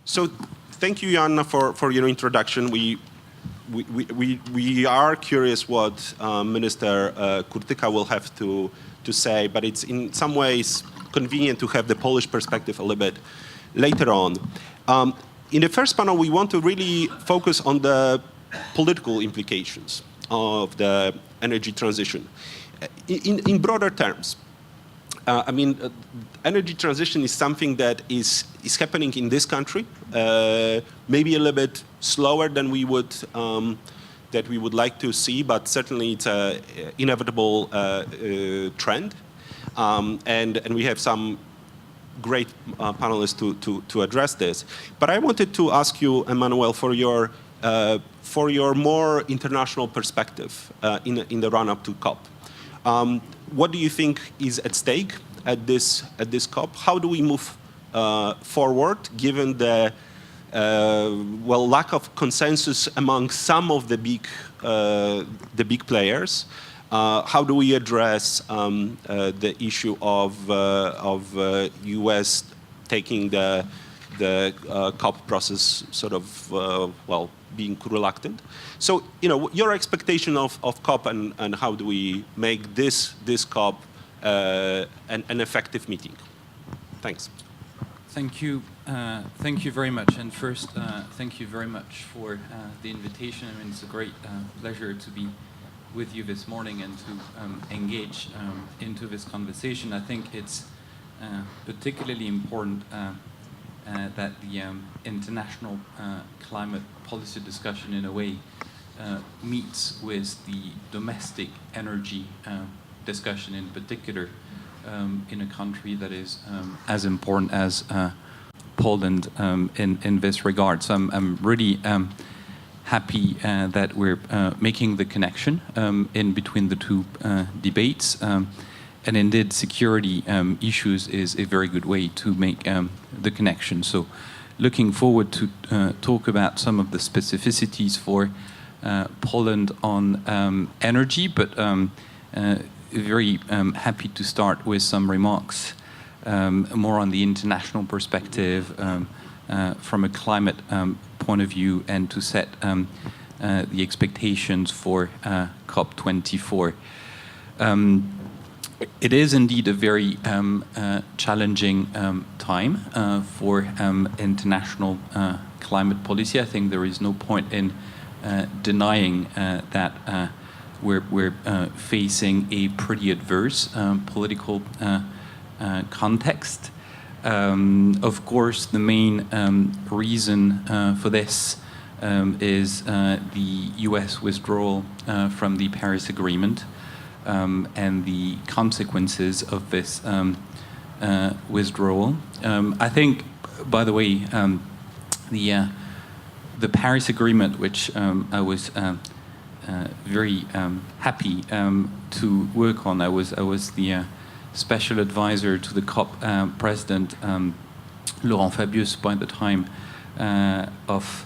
So thank you, Joanna, for your introduction. We are curious what Minister Kurtyka will have to say, but it's in some ways convenient to have the Polish perspective a little bit later on. In the first panel, we want to really focus on the political implications of the energy transition. In broader terms, energy transition is something that is happening in this country, maybe a little bit slower than we would like to see, but certainly it's an inevitable trend. And we have some great panelists to address this. But I wanted to ask you, Emmanuel, for your more international perspective in the run-up to COP. What do you think is at stake at this COP? How do we move forward, given the lack of consensus among some of the big players? How do we address the issue of U.S. taking the COP process sort of being reluctant? So your expectation of COP and how do we make this COP an effective meeting? Thanks. Thank you very much. And first, thank you very much for the invitation. I mean, it's a great pleasure to be with you this morning and to engage into this conversation. I think it's particularly important that the international climate policy discussion in a way meets with the domestic energy discussion in particular in a country that is as important as Poland in this regard. So I'm really happy that we're making the connection in between the two debates. And indeed, security issues is a very good way to make the connection. So looking forward to talk about some of the specificities for Poland on energy, but very happy to start with some remarks more on the international perspective from a climate point of view and to set the expectations for COP24. It is indeed a very challenging time for international climate policy. I think there is no point in denying that we're facing a pretty adverse political context. Of course, the main reason for this is the US withdrawal from the Paris Agreement and the consequences of this withdrawal. I think, by the way, the Paris Agreement, which I was very happy to work on. I was the special advisor to the COP president, Laurent Fabius, by the time of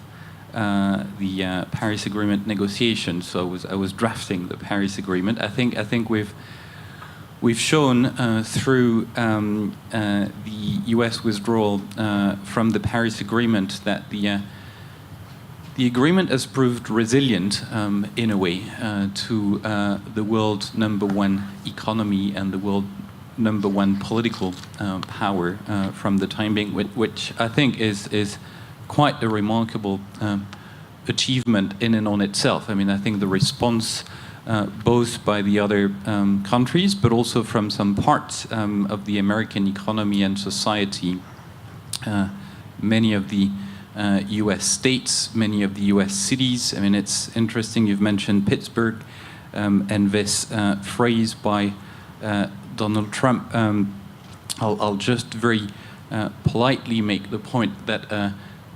the Paris Agreement negotiations. So I was drafting the Paris Agreement. I think we've shown through the U.S. withdrawal from the Paris Agreement that the agreement has proved resilient in a way to the world #1 economy and the world #1 political power from the time being, which I think is quite a remarkable achievement in and on itself. I mean, I think the response both by the other countries, but also from some parts of the American economy and society, many of the U.S. states, many of the U.S. cities. I mean, it's interesting you've mentioned Pittsburgh and this phrase by Donald Trump. I'll just very politely make the point that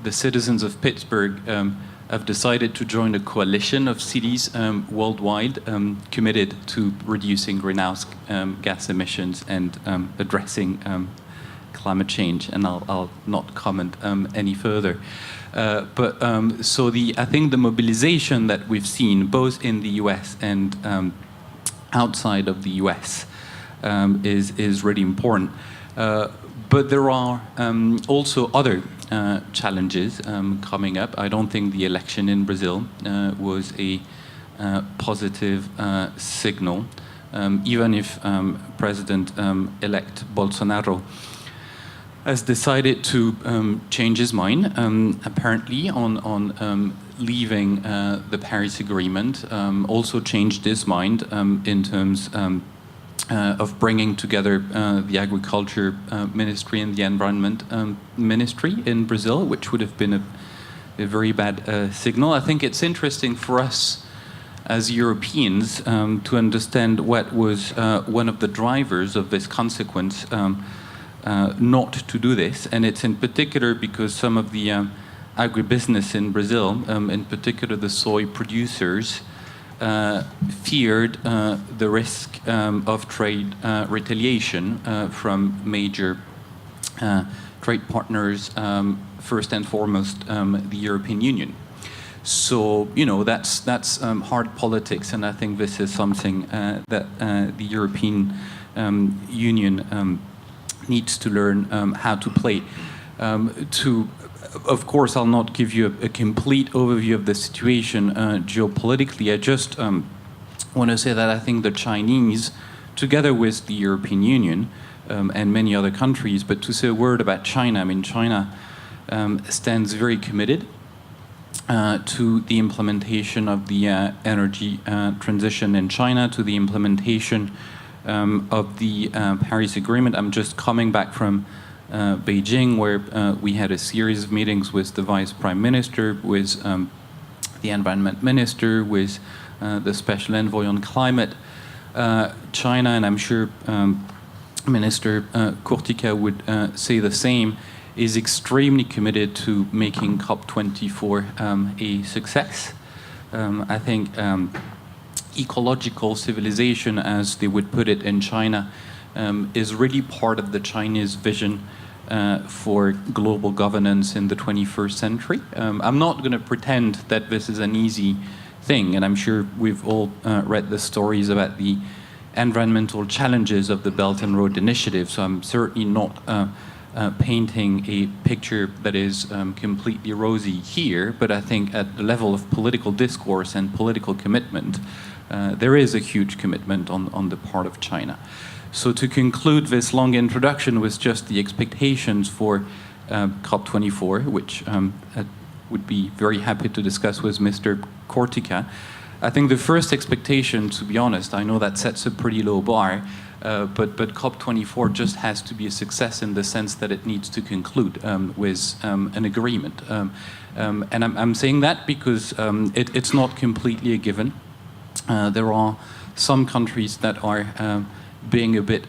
the citizens of Pittsburgh have decided to join a coalition of cities worldwide committed to reducing greenhouse gas emissions and addressing climate change, and I'll not comment any further. So I think the mobilization that we've seen both in the U.S. and outside of the U.S. is really important. But there are also other challenges coming up. I don't think the election in Brazil was a positive signal, even if President-elect Bolsonaro has decided to change his mind, apparently, on leaving the Paris Agreement, also changed his mind in terms of bringing together the Agriculture Ministry and the Environment Ministry in Brazil, which would have been a very bad signal. I think it's interesting for us as Europeans to understand what was one of the drivers of this consequence not to do this, and it's in particular because some of the agribusiness in Brazil, in particular the soy producers, feared the risk of trade retaliation from major trade partners, first and foremost the European Union. So, you know, that's hard politics, and I think this is something that the European Union needs to learn how to play. Of course, I'll not give you a complete overview of the situation geopolitically. I just want to say that I think the Chinese, together with the European Union and many other countries, but to say a word about China, I mean, China stands very committed to the implementation of the energy transition in China, to the implementation of the Paris Agreement. I'm just coming back from Beijing, where we had a series of meetings with the Vice Prime Minister, with the Environment Minister, with the Special Envoy on Climate. China, and I'm sure Minister Kurtika would say the same, is extremely committed to making COP24 a success. I think ecological civilization, as they would put it in China, is really part of the Chinese vision for global governance in the 21st century. I'm not going to pretend that this is an easy thing, and I'm sure we've all read the stories about the environmental challenges of the Belt and Road Initiative, so I'm certainly not painting a picture that is completely rosy here, but I think at the level of political discourse and political commitment, there is a huge commitment on the part of China. So to conclude this long introduction with just the expectations for COP24, which I would be very happy to discuss with Mr. Kurtika, I think the first expectation, to be honest, I know that sets a pretty low bar, but COP24 just has to be a success in the sense that it needs to conclude with an agreement. And I'm saying that because it's not completely a given. There are some countries that are being a bit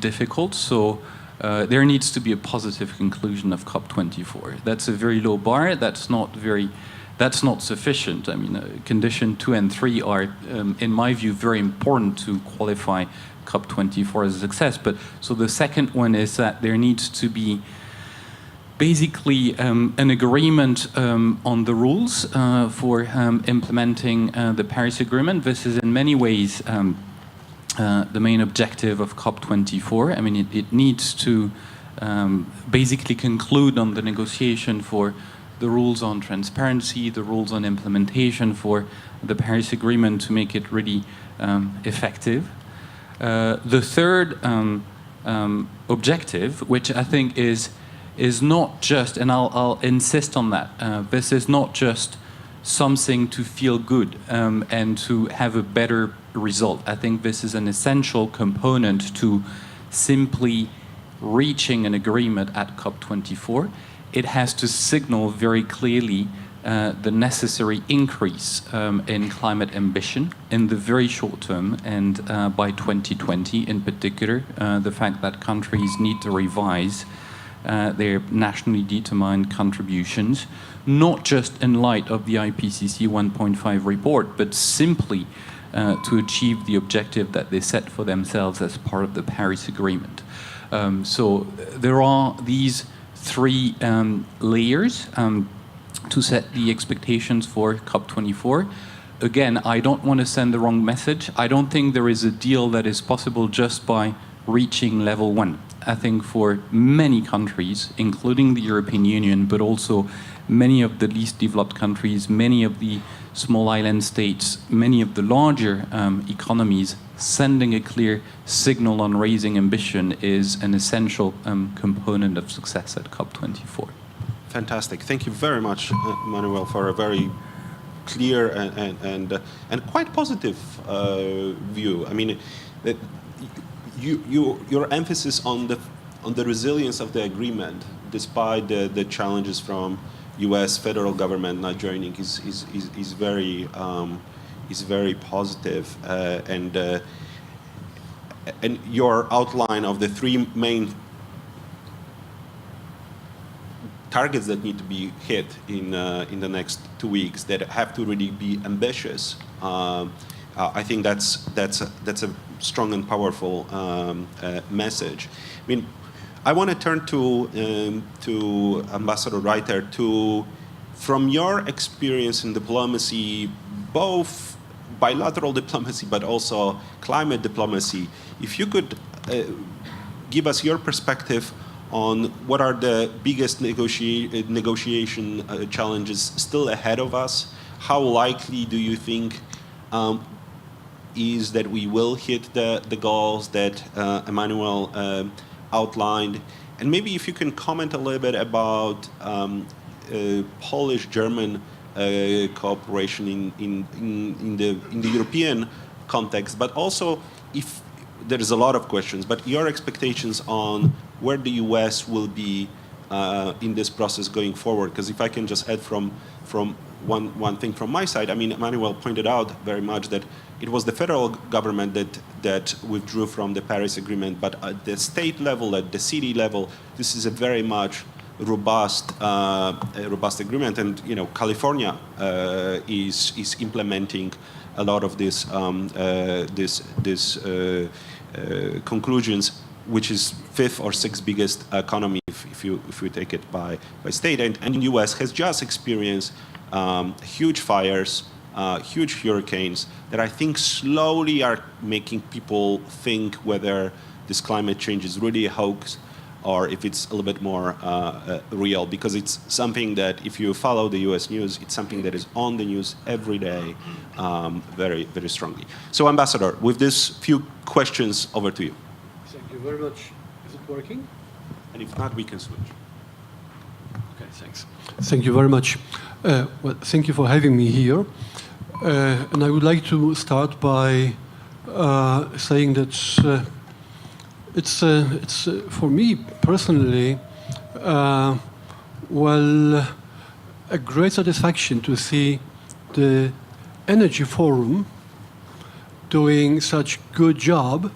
difficult, so there needs to be a positive conclusion of COP24. That's a very low bar. That's not sufficient. I mean, condition 2 and 3 are, in my view, very important to qualify COP24 as a success. But so the second one is that there needs to be basically an agreement on the rules for implementing the Paris Agreement. This is in many ways the main objective of COP24. I mean, it needs to basically conclude on the negotiation for the rules on transparency, the rules on implementation for the Paris Agreement to make it really effective. The third objective, which I think is not just, and I'll insist on that, this is not just something to feel good and to have a better result. I think this is an essential component to simply reaching an agreement at COP24. It has to signal very clearly the necessary increase in climate ambition in the very short term, and by 2020 in particular, the fact that countries need to revise their nationally determined contributions, not just in light of the IPCC 1.5 report, but simply to achieve the objective that they set for themselves as part of the Paris Agreement. So there are these three layers to set the expectations for COP24. Again, I don't want to send the wrong message. I don't think there is a deal that is possible just by reaching level 1. I think, for many countries, including the European Union, but also many of the least developed countries, many of the small island states, many of the larger economies, sending a clear signal on raising ambition is an essential component of success at COP24. Fantastic. Thank you very much, Emmanuel, for a very clear and quite positive view. I mean, your emphasis on the resilience of the agreement, despite the challenges from U.S. federal government not joining, is very positive, and your outline of the three main targets that need to be hit in the next 2 weeks that have to really be ambitious. I think that's a strong and powerful message. I mean, I want to turn to Ambassador Reiter, from your experience in diplomacy, both bilateral diplomacy but also climate diplomacy. If you could give us your perspective on what are the biggest negotiation challenges still ahead of us. How likely do you think is that we will hit the goals that Emmanuel outlined? And maybe if you can comment a little bit about Polish-German cooperation in the European context, but also if there is a lot of questions, but your expectations on where the U.S. will be in this process going forward. Because if I can just add from one thing from my side, I mean, Emmanuel pointed out very much that it was the federal government that withdrew from the Paris Agreement, but at the state level, at the city level, this is a very much robust agreement, and California is implementing a lot of this conclusions, which is fifth or sixth biggest economy if you take it by state, and the U.S. has just experienced huge fires, huge hurricanes that I think slowly are making people think whether this climate change is really a hoax or if it's a little bit more real, because it's something that, if you follow the U.S. news, it's something that is on the news every day, very, very strongly. So, Ambassador, with these few questions, over to you. Thank you very much. Is it working? And if not, we can switch. Okay, thanks. Thank you very much. Well, thank you for having me here. And I would like to start by saying that it's for me personally, well, a great satisfaction to see the Energy Forum doing such good job,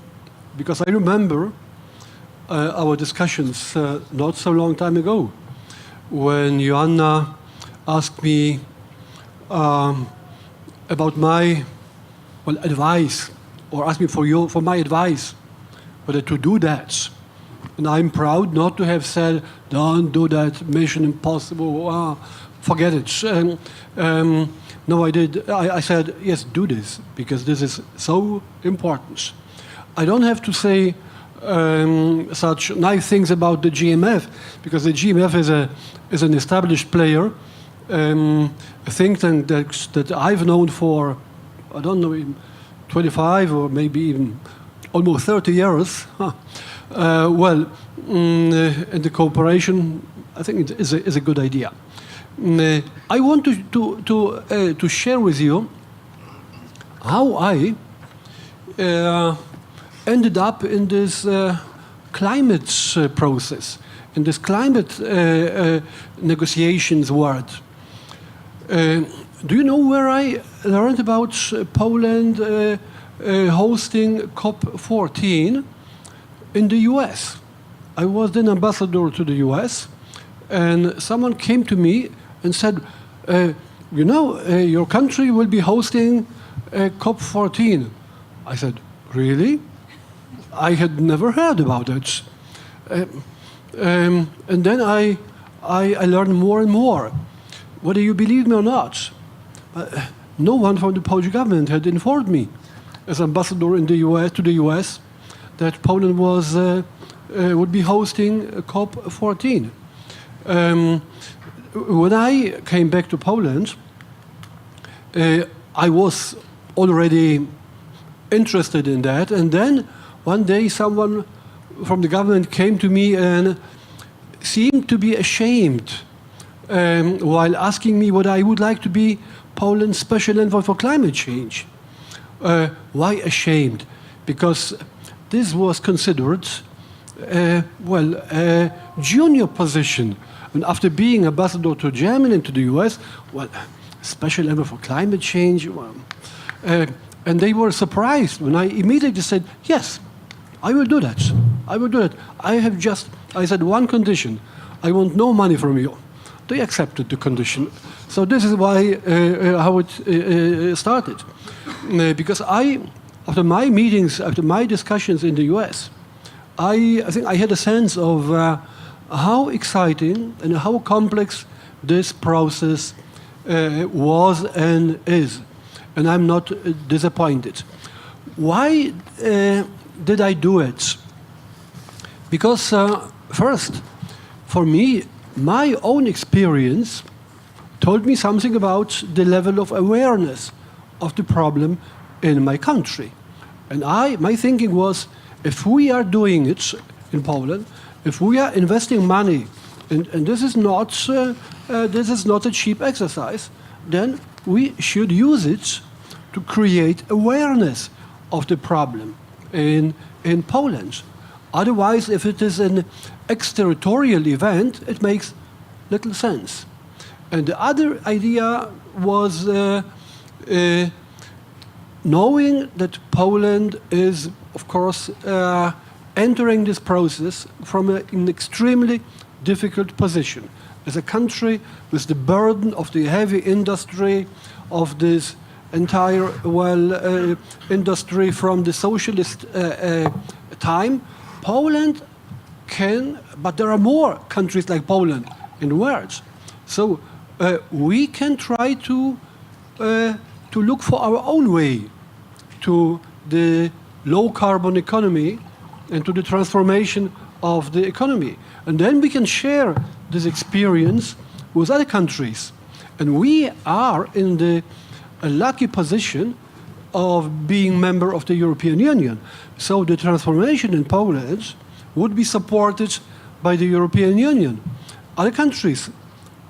because I remember our discussions not so long time ago when Joanna asked me about my advice, or asked me for my advice whether to do that. And I'm proud not to have said, don't do that, mission impossible, forget it. No, I did. I said, yes, do this, because this is so important. I don't have to say such nice things about the GMF, because the GMF is an established player, a think tank that I've known for, I don't know, 25 or maybe even almost 30 years. And the cooperation, I think, is a good idea. I want to share with you how I ended up in this climate process, in this climate negotiations world. Do you know where I learned about Poland hosting COP14? In the US. I was then ambassador to the US, and someone came to me and said, your country will be hosting COP14. I said, really? I had never heard about it. And then I learned more and more. Whether you believe me or not, no one from the Polish government had informed me as ambassador in the US, to the US, that Poland was would be hosting COP14. When I came back to Poland, I was already interested in that, and then one day someone from the government came to me and seemed to be ashamed while asking me whether I would like to be Poland's special envoy for climate change. Why ashamed? Because this was considered, a junior position. And after being ambassador to Germany and to the US, special envoy for climate change. And they were surprised when I immediately said, yes, I will do that. I will do it. I said one condition. I want no money from you. They accepted the condition. So this is how it started. Because after my meetings, after my discussions in the US, I think I had a sense of how exciting and how complex this process was and is. And I'm not disappointed. Why did I do it? Because first, for me, my own experience told me something about the level of awareness of the problem in my country. And my thinking was, if we are doing it in Poland, if we are investing money, and this is not a cheap exercise, then we should use it to create awareness of the problem in Poland. Otherwise, if it is an exterritorial event, it makes little sense. And the other idea was knowing that Poland is, of course, entering this process from an extremely difficult position. As a country with the burden of the heavy industry, of this entire industry from the socialist time, Poland can, but there are more countries like Poland in the world. So we can try to look for our own way to the low carbon economy and to the transformation of the economy. And then we can share this experience with other countries. And we are in the lucky position of being member of the European Union. So the transformation in Poland would be supported by the European Union. Other countries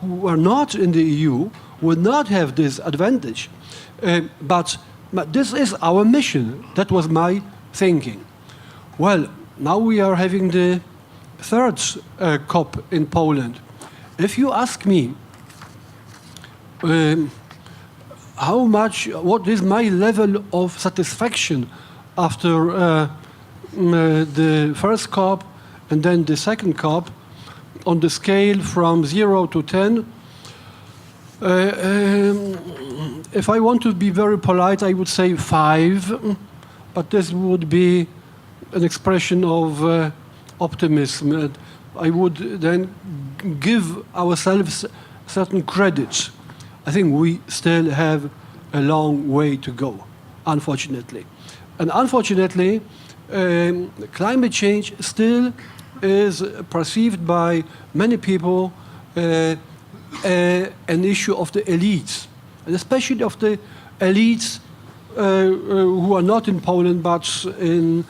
who are not in the EU would not have this advantage. But this is our mission. That was my thinking. Well, now we are having the third COP in Poland. If you ask me what is my level of satisfaction after the first COP and then the second COP, on the scale from 0 to 10, if I want to be very polite, I would say 5, but this would be an expression of optimism. I would then give ourselves certain credits. I think we still have a long way to go, unfortunately. And unfortunately, climate change still is perceived by many people an issue of the elites, and especially of the elites who are not in Poland but in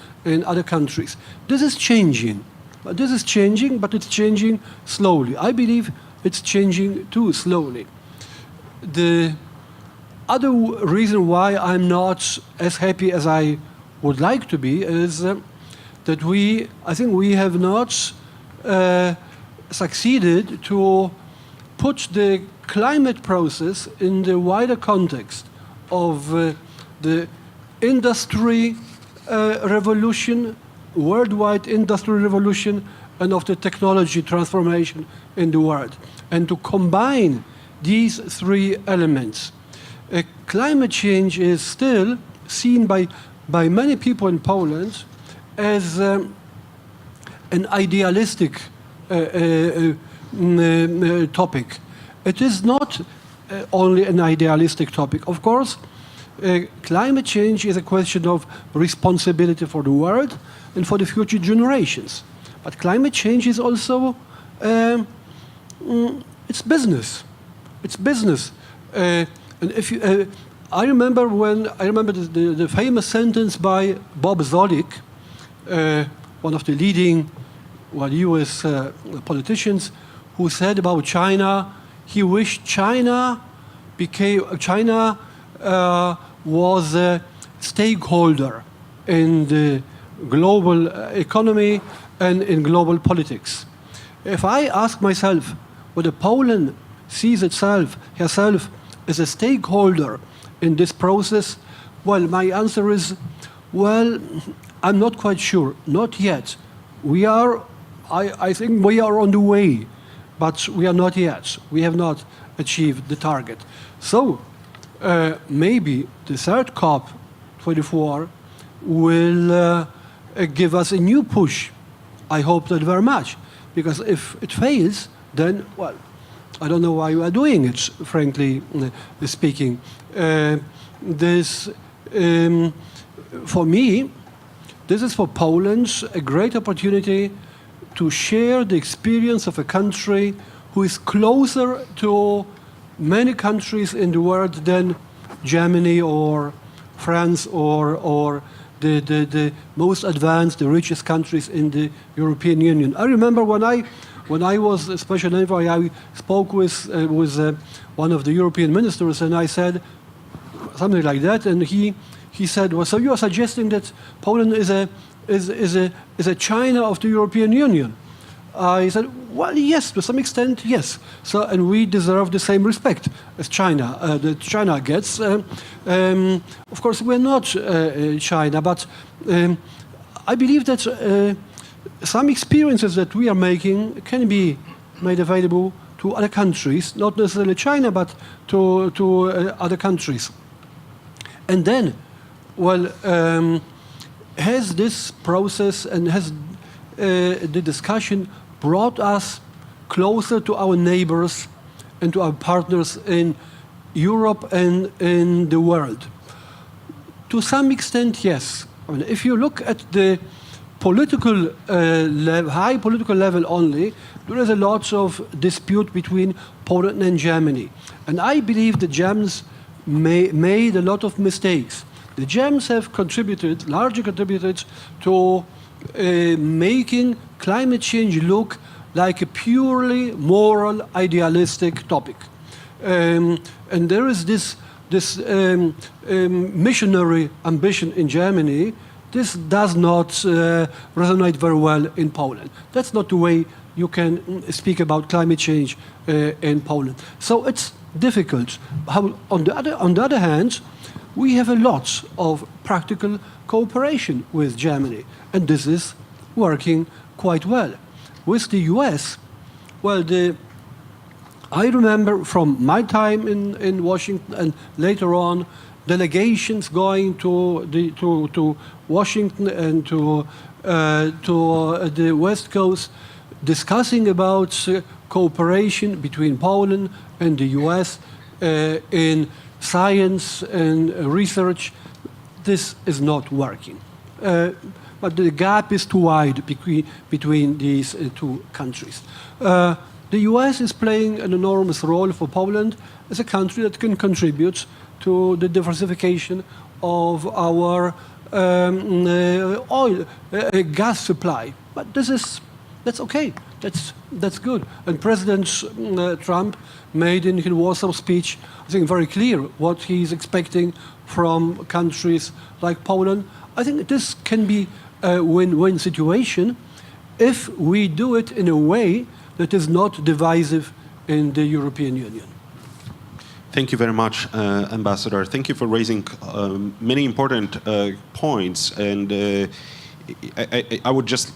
other countries. This is changing. But it's changing slowly. I believe it's changing too slowly. The other reason why I'm not as happy as I would like to be is that I think we have not succeeded to put the climate process in the wider context of the industry revolution, worldwide industry revolution, and of the technology transformation in the world, and to combine these three elements. Climate change is still seen by many people in Poland as an idealistic topic. It is not only an idealistic topic. Of course, climate change is a question of responsibility for the world and for the future generations. But climate change is also, it's business. It's business. And if you, I remember the famous sentence by Bob Zolik, one of the leading U.S. politicians, who said about China, he wished China was a stakeholder in the global economy and in global politics. If I ask myself whether Poland sees herself as a stakeholder in this process, well, my answer is, well, I'm not quite sure. Not yet. I think we are on the way, but we are not yet. We have not achieved the target. So maybe the third COP24 will give us a new push. I hope that very much, because if it fails, then, well, I don't know why you are doing it, frankly speaking. For me, this is for Poland a great opportunity to share the experience of a country who is closer to many countries in the world than Germany or France or the most advanced, the richest countries in the European Union. I remember when I was a special envoy, I spoke with one of the European ministers, and I said something like that, and he said, "Well, so you are suggesting that Poland is a China of the European Union?" I said, "Well, yes, to some extent, yes. So, and we deserve the same respect as China that China gets. Of course, we're not China, but I believe that some experiences that we are making can be made available to other countries, not necessarily China, but to other countries. And then, well, has this process and has the discussion brought us closer to our neighbors and to our partners in Europe and in the world? To some extent, yes. I mean, if you look at the political high political level only, there is a lot of dispute between Poland and Germany. And I believe the Germans made a lot of mistakes. The Germans have largely contributed to making climate change look like a purely moral, idealistic topic. And there is this missionary ambition in Germany. This does not resonate very well in Poland. That's not the way you can speak about climate change in Poland. So it's difficult. On the other hand, we have a lot of practical cooperation with Germany, and this is working quite well. With the US, well, I remember from my time in Washington and later on, delegations going to Washington and to the West Coast, discussing about cooperation between Poland and the US in science and research. This is not working. But the gap is too wide between these two countries. The US is playing an enormous role for Poland as a country that can contribute to the diversification of our gas supply. But that's okay. That's good. And President Trump made in his Warsaw speech, I think, very clear what he's expecting from countries like Poland. I think this can be a win-win situation if we do it in a way that is not divisive in the European Union. Thank you very much, Ambassador. Thank you for raising many important points. And I would just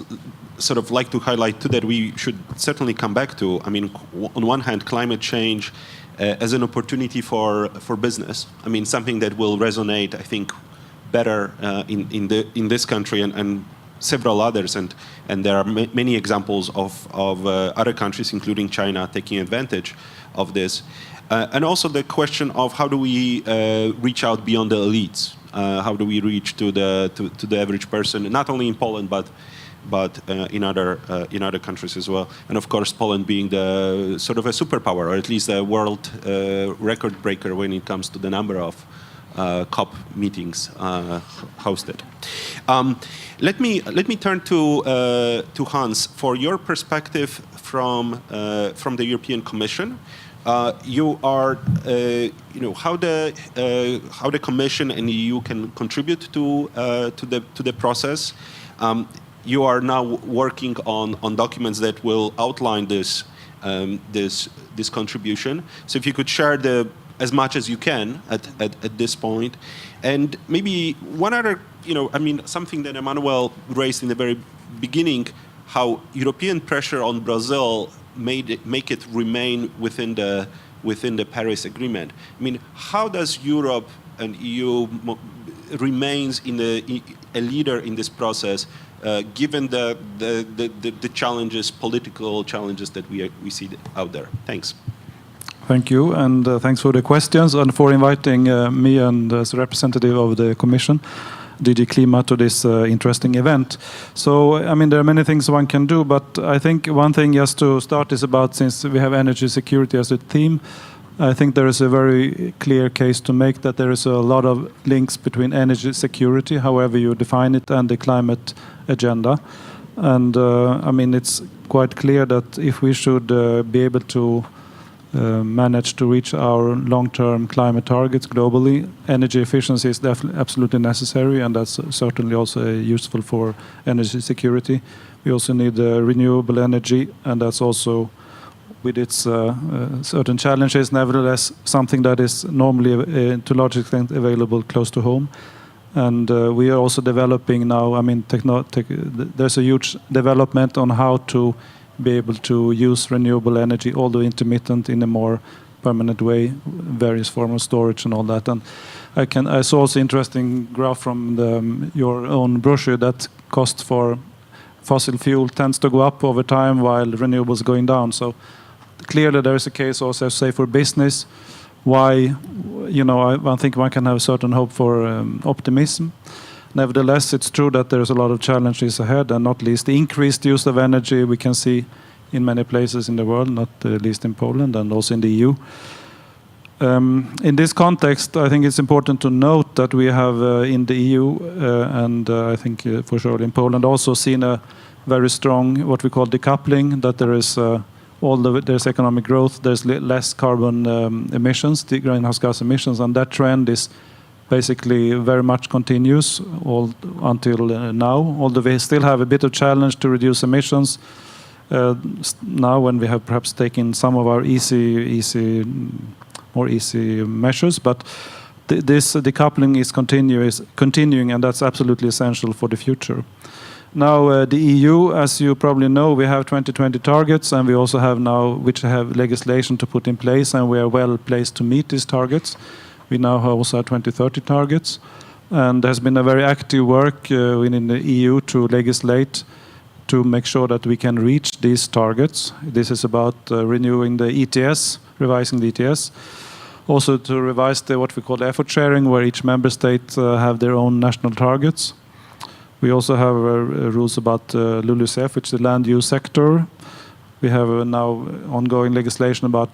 sort of like to highlight too that we should certainly come back to, I mean, on one hand, climate change as an opportunity for business. I mean, something that will resonate, I think, better in this country and several others. And there are many examples of other countries, including China, taking advantage of this. And also the question of how do we reach out beyond the elites? How do we reach to the average person, not only in Poland, but but in other countries as well. And of course, Poland being the sort of a superpower, or at least a world record breaker when it comes to the number of COP meetings hosted. Let me turn to Hans for your perspective from the European Commission. You are, how the Commission and the EU can contribute to the process. You are now working on documents that will outline this contribution. So if you could share as much as you can at this point, and maybe one other, something that Emmanuel raised in the very beginning, how European pressure on Brazil make it remain within the Paris Agreement. I mean, how does Europe and EU remains a leader in this process, given the challenges, political challenges that we see out there? Thanks. Thank you, and thanks for the questions and for inviting me and as a representative of the Commission, DG Klima, to this interesting event. So, there are many things one can do, but I think one thing just to start is about, since we have energy security as a theme, I think there is a very clear case to make that there is a lot of links between energy security, however you define it, and the climate agenda. And it's quite clear that if we should be able to manage to reach our long-term climate targets globally, energy efficiency is absolutely necessary, and that's certainly also useful for energy security. We also need renewable energy, and that's also, with its certain challenges, nevertheless something that is normally to a large extent available close to home. And we are also developing now, there's a huge development on how to be able to use renewable energy, although intermittent, in a more permanent way, various forms of storage and all that. And I saw also interesting graph from your own brochure that cost for fossil fuel tends to go up over time while renewables going down. So clearly there is a case also, say, for business, why, I think one can have a certain hope for optimism. Nevertheless, it's true that there's a lot of challenges ahead, and not least the increased use of energy we can see in many places in the world, not least in Poland and also in the EU. In this context, I think it's important to note that we have in the EU and I think for sure in Poland also seen a very strong what we call decoupling, that there is there's economic growth, there's less carbon emissions, the greenhouse gas emissions, and that trend is basically very much continues until now, although we still have a bit of challenge to reduce emissions now when we have perhaps taken some of our more easy measures, but this decoupling is continuing, and that's absolutely essential for the future. Now, the EU, as you probably know, we have 2020 targets, and we also have now, which have legislation to put in place, and we are well placed to meet these targets. We now also have 2030 targets, and there's been a very active work within the EU to legislate to make sure that we can reach these targets. This is about renewing the ETS, revising the ETS. Also to revise what we call the effort sharing, where each member state have their own national targets. We also have rules about LULUCF, which is the land use sector. We have now ongoing legislation about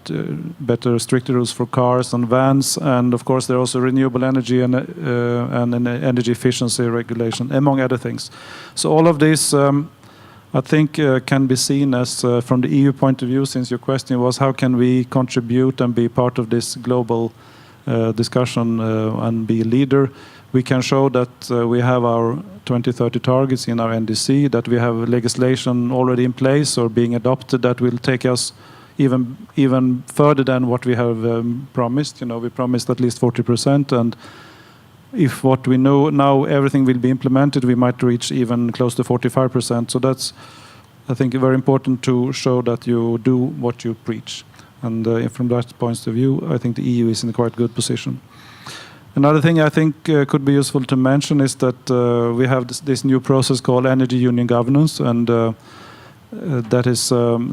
better, stricter rules for cars and vans, and of course there are also renewable energy and an energy efficiency regulation, among other things. So all of this, I think, can be seen as, from the EU point of view, since your question was how can we contribute and be part of this global discussion and be a leader. We can show that we have our 2030 targets in our NDC, that we have legislation already in place or being adopted that will take us even further than what we have promised. We promised at least 40%, and if what we know now everything will be implemented, we might reach even close to 45%. So that's, I think, very important to show that you do what you preach. And from that point of view, I think the EU is in a quite good position. Another thing I think could be useful to mention is that we have this new process called Energy Union Governance, and that is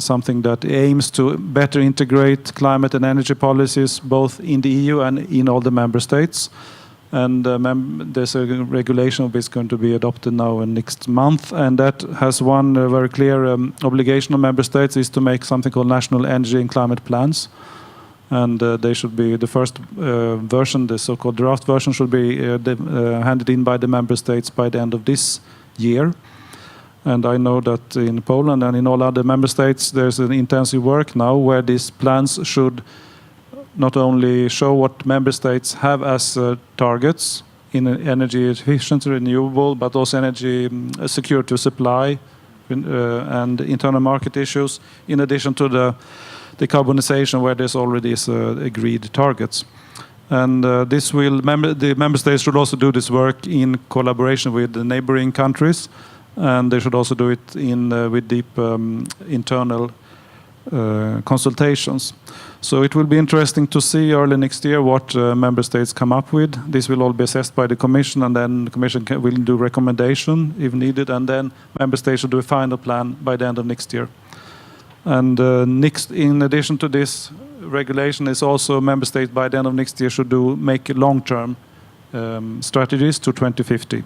something that aims to better integrate climate and energy policies both in the EU and in all the member states. And there's a regulation which is going to be adopted now in next month, and that has one very clear obligation on member states is to make something called national energy and climate plans. And they should be the first version, the so-called draft version, should be handed in by the member states by the end of this year. And I know that in Poland and in all other member states, there's an intensive work now where these plans should not only show what member states have as targets in energy efficiency, renewable, but also energy security supply and internal market issues, in addition to the decarbonization, where there's already agreed targets. And the member states should also do this work in collaboration with the neighboring countries, and they should also do it with deep internal consultations. So it will be interesting to see early next year what member states come up with. This will all be assessed by the Commission, and then the Commission will do recommendation if needed, and then member states should do a final plan by the end of next year. And in addition to this regulation, is also member states by the end of next year should make long-term strategies to 2050.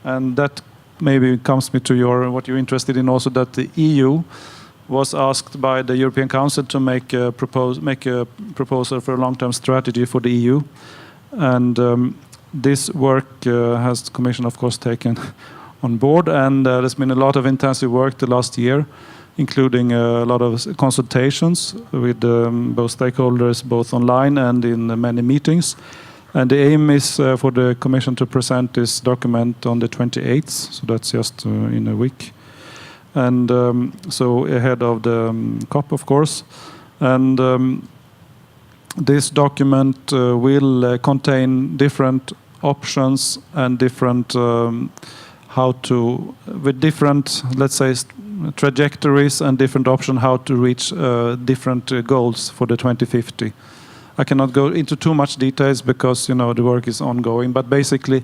And that maybe comes me to what you're interested in also, that the EU was asked by the European Council to make a proposal for a long-term strategy for the EU. And this work has the Commission, of course, taken on board. And there's been a lot of intensive work the last year, including a lot of consultations with both stakeholders, both online and in many meetings. And the aim is for the Commission to present this document on the 28th, so that's just in a week. And so ahead of the COP, of course. And this document will contain different options and different with different, let's say, trajectories and different options how to reach different goals for the 2050. I cannot go into too much details because the work is ongoing, but basically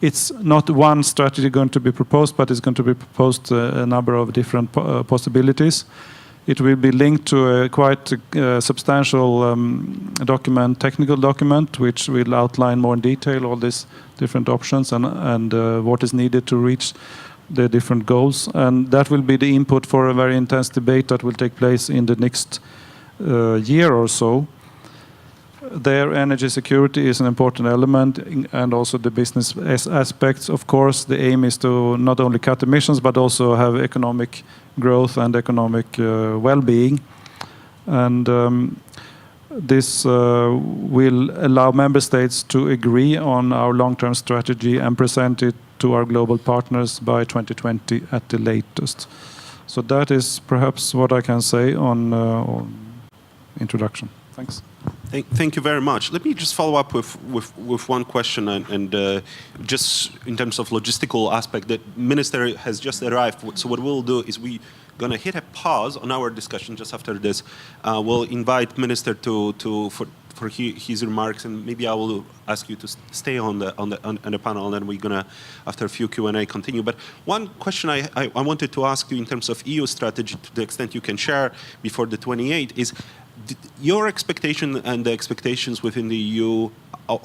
it's not one strategy going to be proposed, but it's going to be proposed a number of different possibilities. It will be linked to a quite substantial technical document, which will outline more in detail all these different options and what is needed to reach the different goals. And that will be the input for a very intense debate that will take place in the next year or so. Their energy security is an important element, and also the business aspects. Of course, the aim is to not only cut emissions, but also have economic growth and economic well-being. And this will allow member states to agree on our long-term strategy and present it to our global partners by 2020 at the latest. So that is perhaps what I can say on introduction. Thanks. Thank you very much. Let me just follow up with one question, and just in terms of logistical aspect, the minister has just arrived. So what we'll do is we're gonna hit a pause on our discussion just after this. We'll invite minister for his remarks, and maybe I will ask you to stay on the panel, and then we're gonna, after a few Q&A, continue. But one question I wanted to ask you in terms of EU strategy, to the extent you can share before the 28th, is your expectation and the expectations within the EU,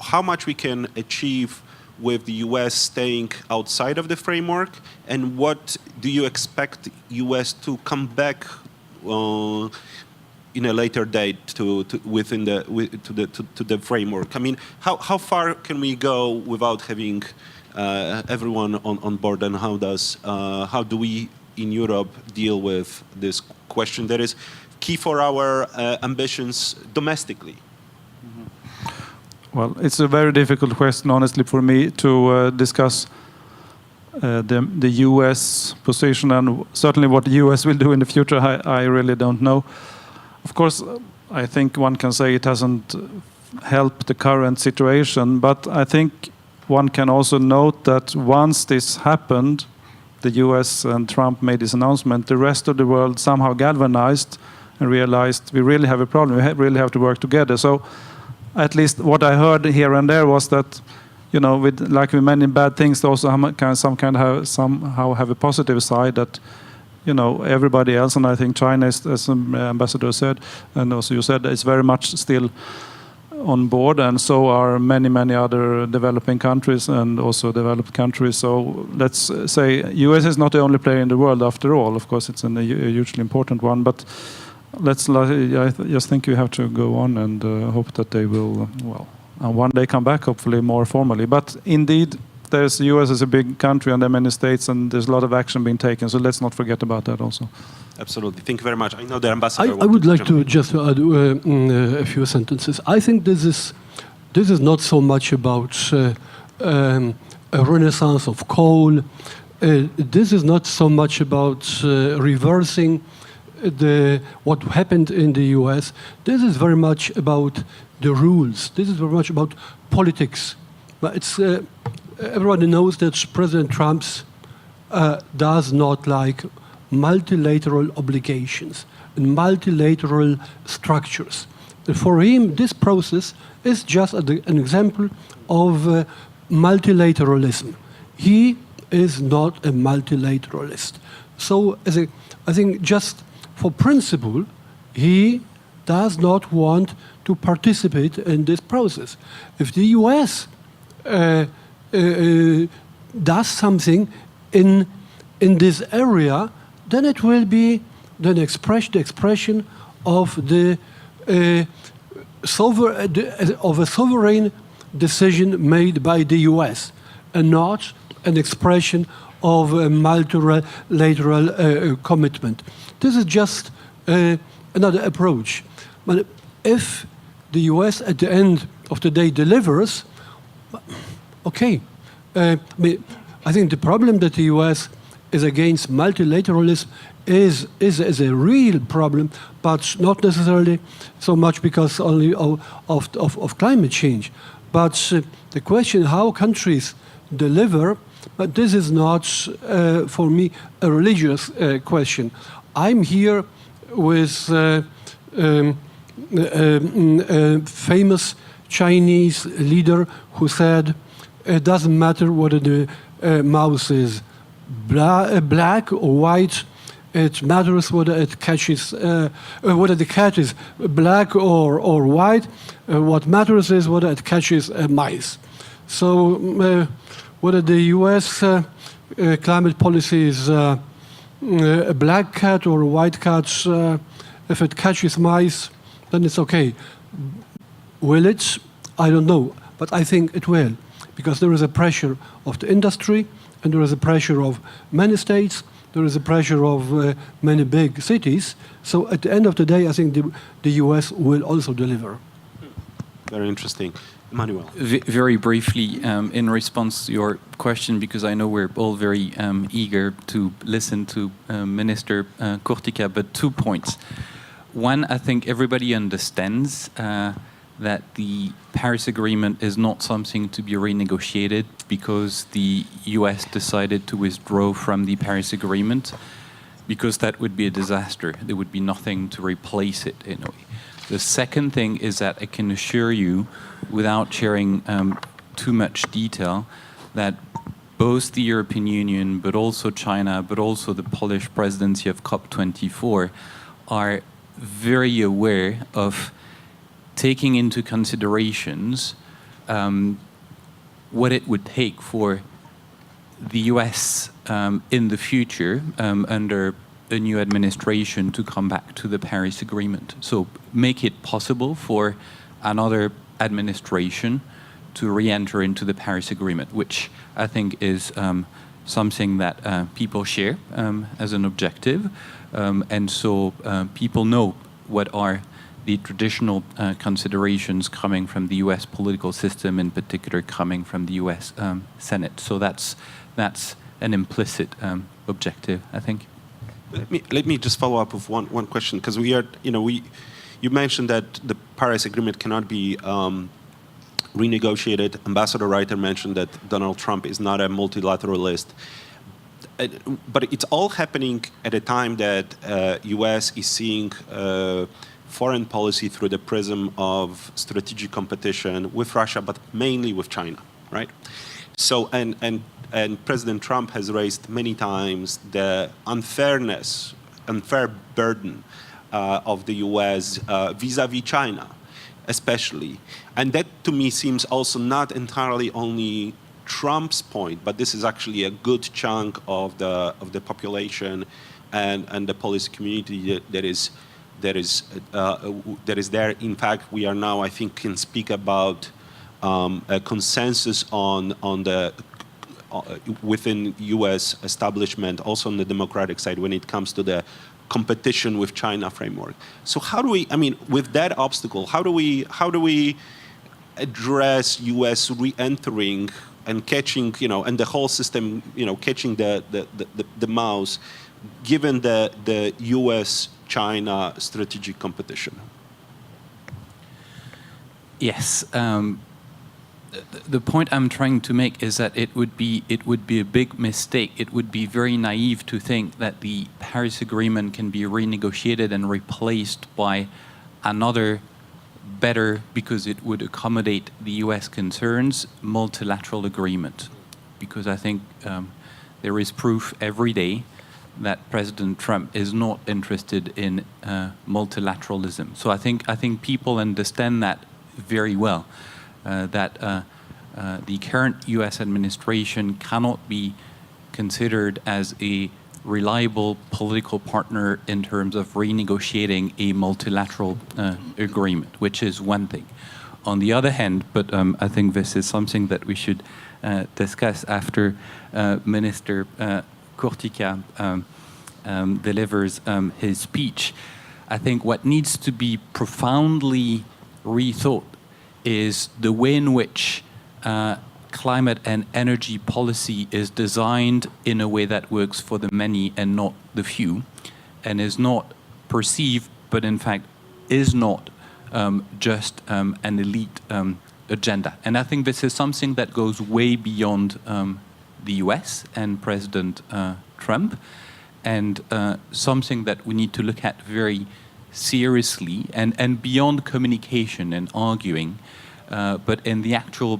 how much we can achieve with the US staying outside of the framework, and what do you expect US to come back in a later date to the framework? I mean, how far can we go without having everyone on board, and how do we in Europe deal with this question that is key for our ambitions domestically? Well, it's a very difficult question, honestly, for me to discuss the US position, and certainly what the US will do in the future, I really don't know. Of course, I think one can say it hasn't helped the current situation, but I think one can also note that once this happened, the US and Trump made this announcement, the rest of the world somehow galvanized and realized we really have a problem, we really have to work together. So at least what I heard here and there was that, with many bad things, also somehow have a positive side, that everybody else, and I think China, as the ambassador said, and also you said, is very much still on board, and so are many other developing countries and also developed countries. So let's say US is not the only player in the world after all. Of course, it's a hugely important one, but I just think you have to go on and hope that they will, one day come back, hopefully more formally. But indeed, the US is a big country and there are many states and there's a lot of action being taken. So let's not forget about that also. Absolutely. Thank you very much. I know the ambassador. I would like to just add a few sentences. I think this is not so much about a renaissance of coal. This is not so much about reversing what happened in the US. This is very much about the rules. This is very much about politics. But it's everybody knows that President Trump does not like multilateral obligations and multilateral structures. For him, this process is just an example of multilateralism. He is not a multilateralist. So I think just for principle, he does not want to participate in this process. If the US does something in this area, then it will be the expression of a sovereign decision made by the US, and not an expression of a multilateral commitment. This is just another approach. But if the US at the end of the day delivers, okay. I think the problem that the US is against multilateralism is a real problem, but not necessarily so much because only of climate change. But the question how countries deliver, but this is not, for me, a religious question. I'm here with a famous Chinese leader who said, it doesn't matter whether the mouse is black or white. It matters whether it catches, whether the cat is black or white. What matters is whether it catches mice. So whether the U.S. Climate policy is a black cat or a white cat, if it catches mice, then it's okay. Will it? I don't know, but I think it will, because there is a pressure of the industry, and there is a pressure of many states, there is a pressure of many big cities. So at the end of the day, I think the US will also deliver. Very interesting. Emmanuel. Very briefly, in response to your question, because I know we're all very eager to listen to Minister Kurtika, but 2 points. One, I think everybody understands that the Paris Agreement is not something to be renegotiated because the US decided to withdraw from the Paris Agreement, because that would be a disaster. There would be nothing to replace it in a way. The second thing is that I can assure you, without sharing too much detail, that both the European Union, but also China, but also the Polish presidency of COP24 are very aware of taking into considerations what it would take for the US in the future under a new administration to come back to the Paris Agreement. So make it possible for another administration to re-enter into the Paris Agreement, which I think is something that people share as an objective. And so people know what are the traditional considerations coming from the U.S. political system, in particular coming from the U.S. Senate. So that's an implicit objective, I think. Let me just follow up with one question, because you mentioned that the Paris Agreement cannot be renegotiated. Ambassador Reiter mentioned that Donald Trump is not a multilateralist. But it's all happening at a time that U.S. is seeing foreign policy through the prism of strategic competition with Russia, but mainly with China, right? So, and President Trump has raised many times the unfair burden of the U.S. Vis-a-vis China. especially. And that to me seems also not entirely only Trump's point, but this is actually a good chunk of the population and the policy community that is there. In fact, we are now, I think, can speak about a consensus on the within U.S. establishment, also on the Democratic side, when it comes to the competition with China framework. So how do we? I mean, with that obstacle, how do we address U.S. re-entering and catching, and the whole system, catching the mouse, given the U.S.-China strategic competition? Yes. The point I'm trying to make is that it would be a big mistake. It would be very naive to think that the Paris Agreement can be renegotiated and replaced by another better, because it would accommodate the US concerns, multilateral agreement. Because I think there is proof every day that President Trump is not interested in multilateralism. So I think people understand that very well. That the current U.S. administration cannot be considered as a reliable political partner in terms of renegotiating a multilateral agreement, which is one thing. On the other hand, but I think this is something that we should discuss after Minister Kurtyka delivers his speech. I think what needs to be profoundly rethought is the way in which climate and energy policy is designed in a way that works for the many and not the few, and is not perceived, but in fact is not just an elite agenda. And I think this is something that goes way beyond the US and President Trump, and something that we need to look at very seriously and beyond communication and arguing, but in the actual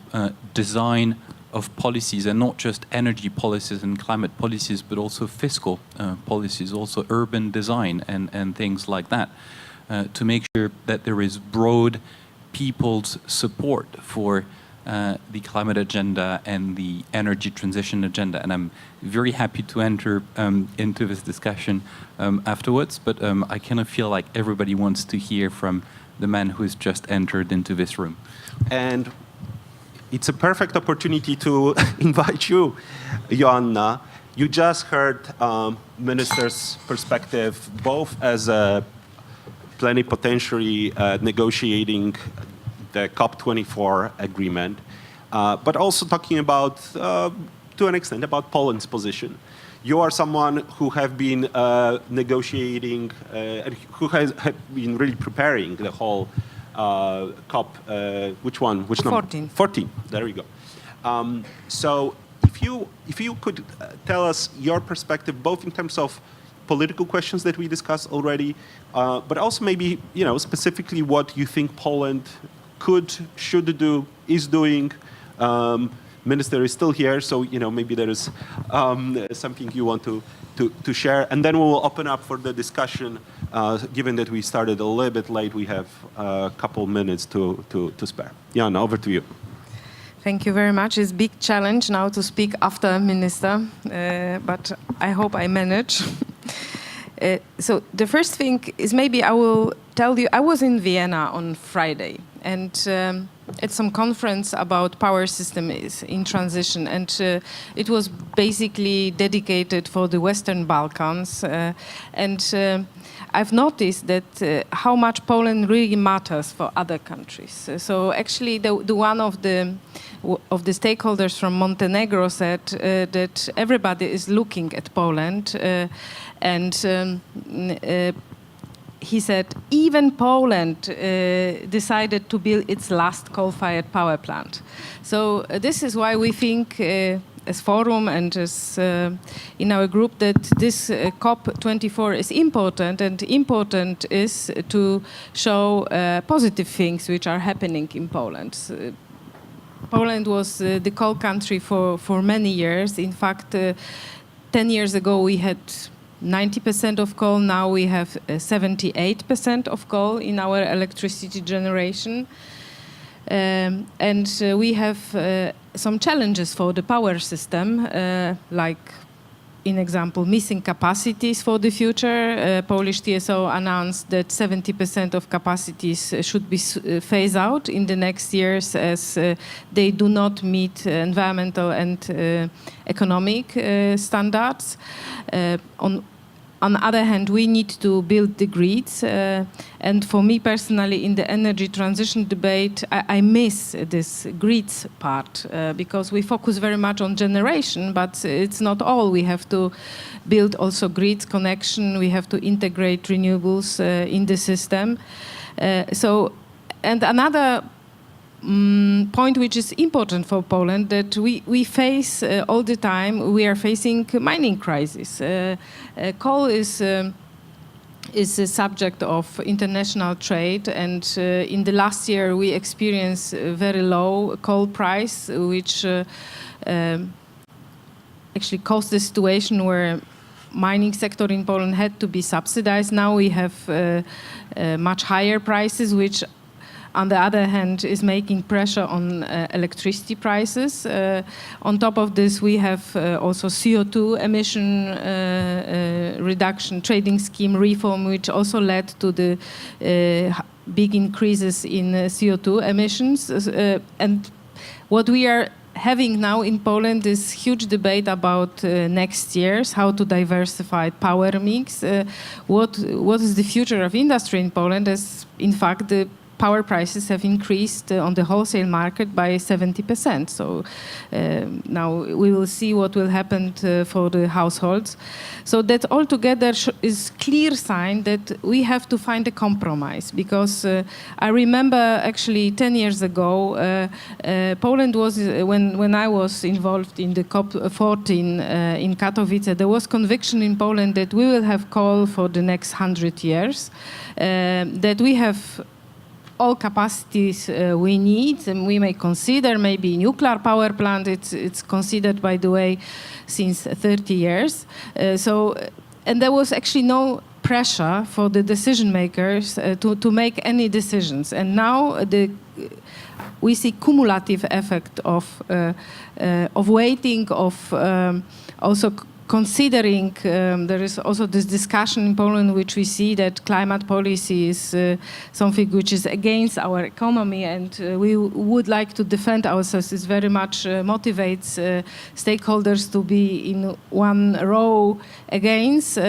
design of policies, and not just energy policies and climate policies, but also fiscal policies, also urban design and things like that, to make sure that there is broad people's support for the climate agenda and the energy transition agenda. And I'm very happy to enter into this discussion afterwards, but I kind of feel like everybody wants to hear from the man who has just entered into this room. And it's a perfect opportunity to invite you, Joanna. You just heard Minister's perspective, both as a plenipotentiary negotiating the COP24 agreement, but also talking about, to an extent, about Poland's position. You are someone who have been negotiating, who has been really preparing the whole COP, which one? Which number? 14. 14, there we go. So if you could tell us your perspective, both in terms of political questions that we discussed already, but also maybe, specifically what you think Poland could, should do, is doing. Minister is still here, so maybe there is something you want to share, and then we will open up for the discussion. Given that we started a little bit late, we have a couple minutes to spare. Joanna, over to you. Thank you very much. It's a big challenge now to speak after Minister, but I hope I manage. So the first thing is, maybe I will tell you, I was in Vienna on Friday, and at some conference about power system is in transition, and it was basically dedicated for the Western Balkans, and I've noticed that how much Poland really matters for other countries. So actually, the one of the stakeholders from Montenegro said that everybody is looking at Poland, and he said even Poland decided to build its last coal-fired power plant. So this is why we think, as Forum and as in our group, that this COP24 is important, and important is to show positive things which are happening in Poland. Poland was the coal country for many years. In fact, 10 years ago we had 90% of coal. Now we have 78% of coal in our electricity generation. And we have some challenges for the power system, like, in example, missing capacities for the future. Polish TSO announced that 70% of capacities should be phased out in the next years as they do not meet environmental and economic standards. On the other hand, we need to build the grids. And for me personally, in the energy transition debate, I miss this grids part because we focus very much on generation, but it's not all. We have to build also grid connection. We have to integrate renewables in the system. And another point which is important for Poland, that we face all the time, we are facing mining crisis. Coal is a subject of international trade, and in the last year we experienced a very low coal price, which actually caused the situation where mining sector in Poland had to be subsidized. Now we have much higher prices, which on the other hand is making pressure on electricity prices. On top of this, we have also CO2 emission reduction trading scheme reform, which also led to the big increases in CO2 emissions. And what we are having now in Poland is huge debate about next year's, how to diversify power mix. What is the future of industry in Poland, as in fact the power prices have increased on the wholesale market by 70%. So now we will see what will happen for the households. So that altogether is clear sign that we have to find a compromise, because I remember actually 10 years ago, Poland was, when I was involved in the COP14 in Katowice, there was conviction in Poland that we will have coal for the next 100 years, that we have all capacities we need, and we may consider maybe nuclear power plant. It's considered, by the way, since 30 years. And there was actually no pressure for the decision makers to make any decisions. And now we see cumulative effect of waiting, of also considering, there is also this discussion in Poland, which we see that climate policy is something which is against our economy, and we would like to defend ourselves. It very much motivates stakeholders to be in one row against.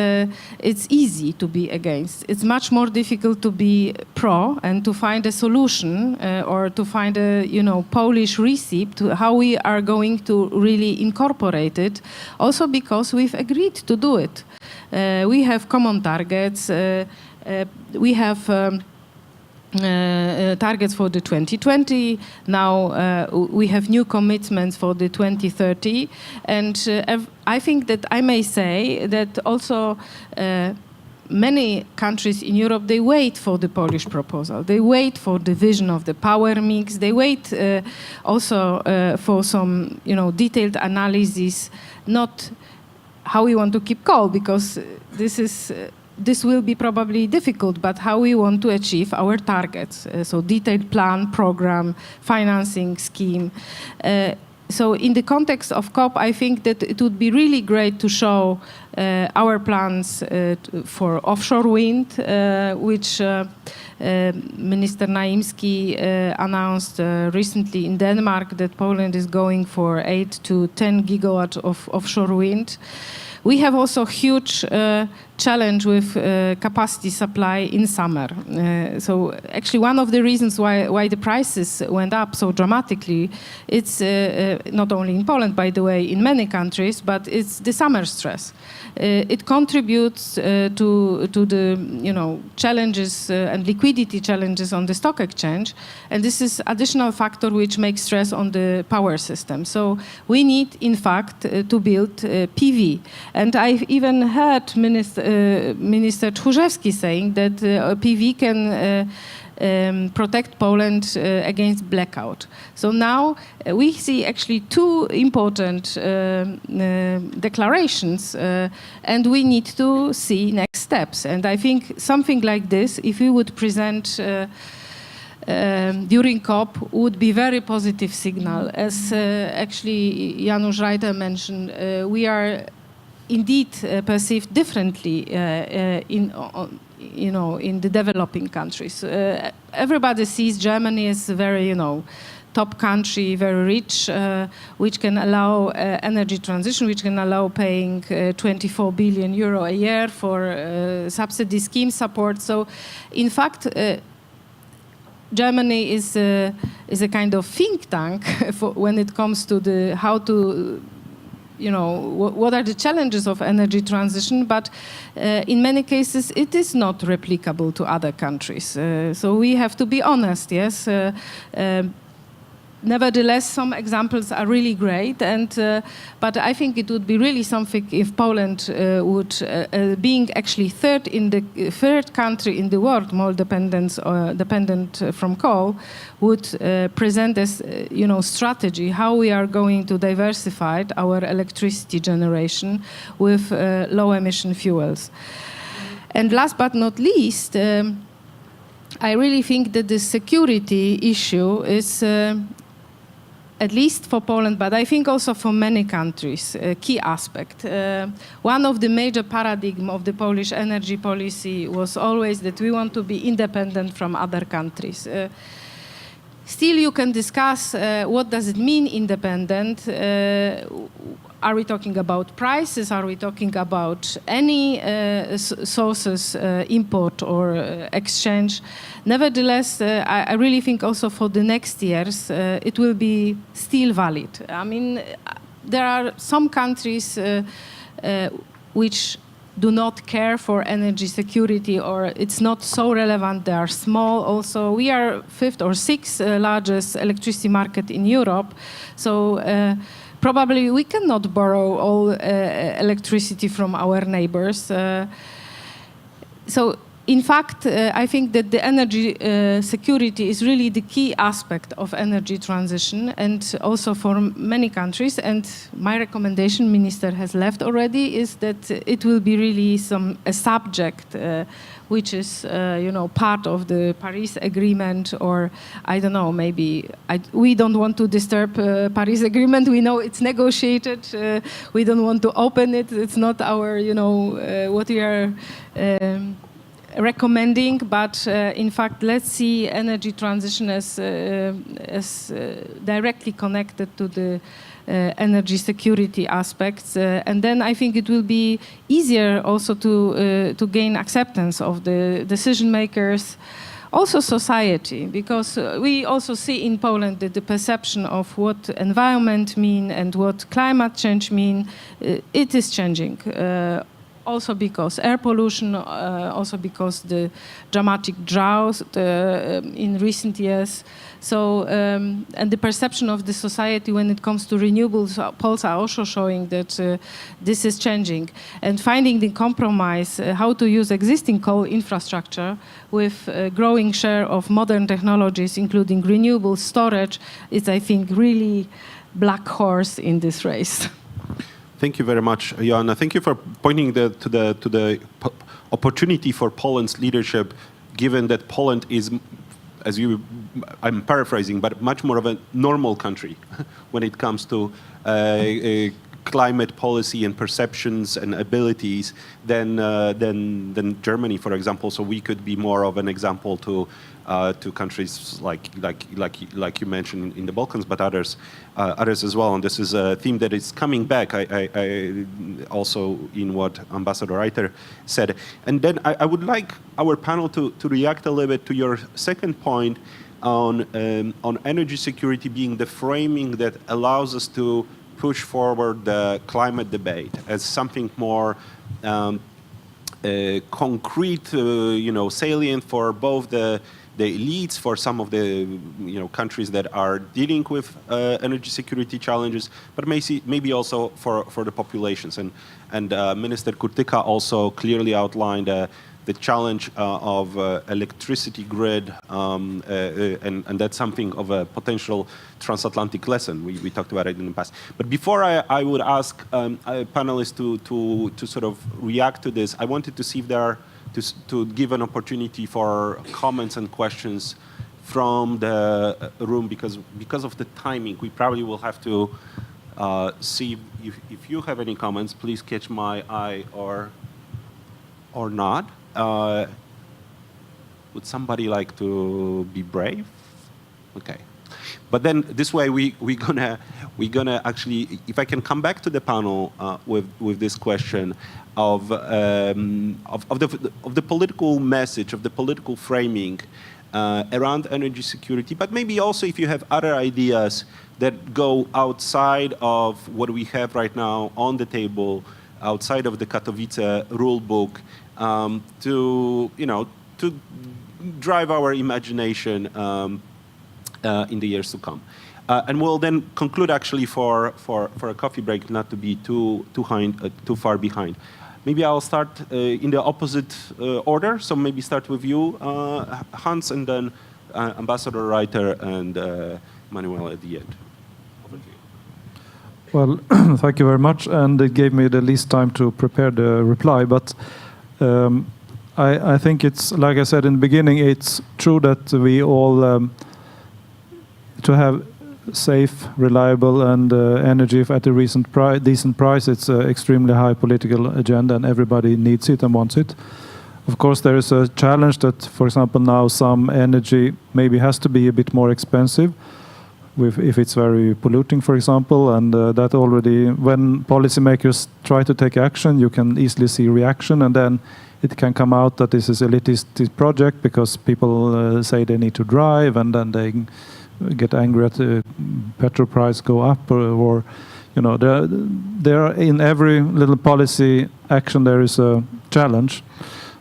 It's easy to be against. It's much more difficult to be pro and to find a solution or to find a Polish recipe to how we are going to really incorporate it. Also because we've agreed to do it. We have common targets. We have targets for the 2020. Now we have new commitments for the 2030. And I think that I may say that also many countries in Europe, they wait for the Polish proposal. They wait for the vision of the power mix. They wait also for some, detailed analysis, not how we want to keep coal, because this will be probably difficult, but how we want to achieve our targets. So detailed plan, program, financing scheme. So in the context of COP, I think that it would be really great to show our plans for offshore wind, which Minister Naimski announced recently in Denmark, that Poland is going for 8 to 10 gigawatts of offshore wind. We have also huge challenge with capacity supply in summer. So actually one of the reasons why the prices went up so dramatically, it's not only in Poland, by the way, in many countries, but it's the summer stress. It contributes to the challenges and liquidity challenges on the stock exchange, and this is additional factor which makes stress on the power system. So we need, in fact, to build PV. And I've even heard Minister Tchórzewski saying that PV can protect Poland against blackout. So now we see actually two important declarations, and we need to see next steps. And I think something like this, if we would present during COP, would be very positive signal. As actually Janusz Reiter mentioned, we are indeed perceived differently in the developing countries. Everybody sees Germany as a very, top country, very rich, which can allow energy transition, which can allow paying 24 billion euro a year for subsidy scheme support. So, in fact, Germany is a kind of think tank for when it comes to how to, what are the challenges of energy transition, but in many cases it is not replicable to other countries. So we have to be honest, yes. Nevertheless, some examples are really great, but I think it would be really something if Poland would, being actually third country in the world more dependent from coal, would present as strategy how we are going to diversify our electricity generation with low emission fuels. And last but not least, I really think that the security issue is, at least for Poland, but I think also for many countries, a key aspect. One of the major paradigms of the Polish energy policy was always that we want to be independent from other countries. Still, you can discuss what does it mean independent. Are we talking about prices? Are we talking about any sources, import or exchange? Nevertheless, I really think also for the next years, it will be still valid. I mean, there are some countries which do not care for energy security, or it's not so relevant. They are small also. We are fifth or sixth largest electricity market in Europe. So probably we cannot borrow all electricity from our neighbors. So in fact, I think that the energy security is really the key aspect of energy transition, and also for many countries. And my recommendation, Minister has left already, is that it will be really a subject which is, part of the Paris Agreement, or I don't know, maybe we don't want to disturb Paris Agreement. We know it's negotiated. We don't want to open it. It's not our, what we are recommending, but in fact, let's see energy transition as directly connected to the energy security aspects, and then I think it will be easier also to gain acceptance of the decision makers, also society, because we also see in Poland that the perception of what environment mean and what climate change mean, it is changing. Also because air pollution, also because the dramatic drought in recent years. So, and the perception of the society when it comes to renewables, polls are also showing that this is changing. And finding the compromise, how to use existing coal infrastructure with a growing share of modern technologies, including renewable storage, is, I think, really black horse in this race. Thank you very much, Joanna. Thank you for pointing to the opportunity for Poland's leadership, given that Poland is, I'm paraphrasing, but much more of a normal country when it comes to climate policy and perceptions and abilities than Germany, for example. So we could be more of an example to countries like you mentioned in the Balkans, but others as well. And this is a theme that is coming back. I also in what Ambassador Reiter said. And then I would like our panel to react a little bit to your second point on energy security being the framing that allows us to push forward the climate debate as something more concrete, salient for both the elites, for some of the countries that are dealing with energy security challenges, but maybe also for the populations. And Minister Kurtyka also clearly outlined the challenge of electricity grid, and that's something of a potential transatlantic lesson. We talked about it in the past. But before I would ask panelists to sort of react to this, I wanted to see if there are to give an opportunity for comments and questions from the room, because of the timing, we probably will have to see if you have any comments. Please catch my eye or not. Would somebody like to be brave? Okay. But then this way we're gonna actually, if I can come back to the panel with this question of the political message, of the political framing around energy security, but maybe also if you have other ideas that go outside of what we have right now on the table, outside of the Katowice rule book, to drive our imagination in the years to come. And we'll then conclude actually for a coffee break, not to be too far behind. Maybe I'll start in the opposite order. So maybe start with you, Hans, and then Ambassador Reiter and Emmanuel at the end. Over to you. Well, thank you very much. And it gave me the least time to prepare the reply. But I think it's, like I said in the beginning, it's true that we all, to have safe, reliable, and energy at a decent price, it's an extremely high political agenda, and everybody needs it and wants it. Of course, there is a challenge that, for example, now some energy maybe has to be a bit more expensive, if it's very polluting, for example, and that already, when policymakers try to take action, you can easily see reaction, and then it can come out that this is a elitist project because people say they need to drive, and then they get angry at the petrol price go up, or there are in every little policy action there is a challenge.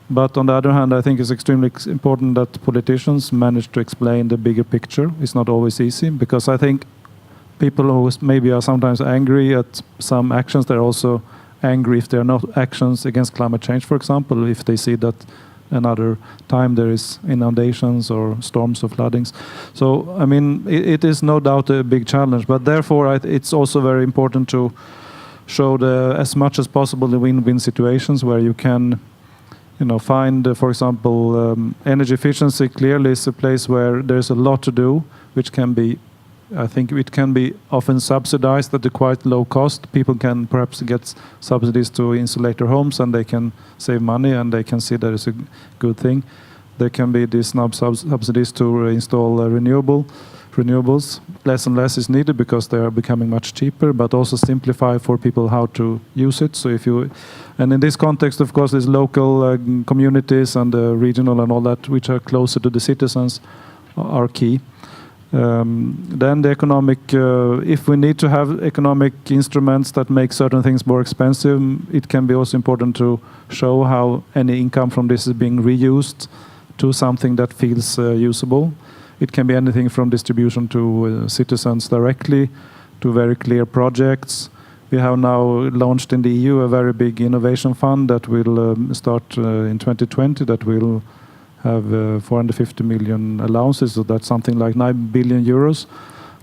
But on the other hand, I think it's extremely important that politicians manage to explain the bigger picture. It's not always easy, because I think people who maybe are sometimes angry at some actions, they're also angry if there are no actions against climate change, for example, if they see that another time there is inundations or storms or floodings. So, I mean, it is no doubt a big challenge, but therefore it's also very important to show as much as possible the win-win situations where you can find, for example, energy efficiency clearly is a place where there's a lot to do, which can be, I think it can be often subsidized at a quite low cost. People can perhaps get subsidies to insulate their homes, and they can save money, and they can see that it's a good thing. There can be these subsidies to install renewables. Less and less is needed because they are becoming much cheaper, but also simplify for people how to use it. So and in this context, of course, there's local communities and regional and all that, which are closer to the citizens, are key. Then the economic, if we need to have economic instruments that make certain things more expensive, it can be also important to show how any income from this is being reused to something that feels usable. It can be anything from distribution to citizens directly, to very clear projects. We have now launched in the EU a very big innovation fund that will start in 2020, that will have 450 million allowances, so that's something like 9 billion euros.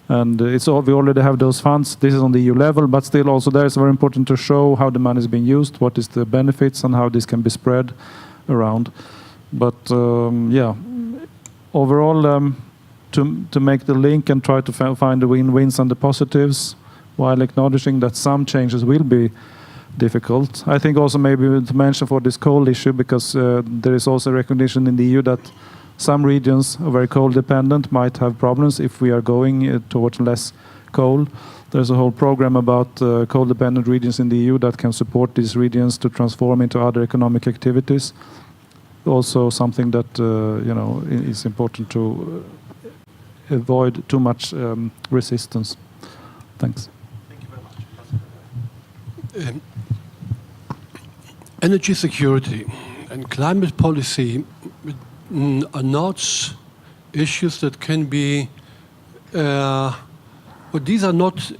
And we already have those funds. This is on the EU level, but still also there it's very important to show how the money is being used, what is the benefits, and how this can be spread around. But overall, to make the link and try to find the win-wins and the positives, while acknowledging that some changes will be difficult. I think also maybe to mention for this coal issue, because there is also recognition in the EU that some regions are very coal dependent might have problems if we are going towards less coal. There's a whole program about coal dependent regions in the EU that can support these regions to transform into other economic activities. Also something that is important to avoid too much resistance. Thanks. Thank you very much. energy security and climate policy are not issues that can be, these are not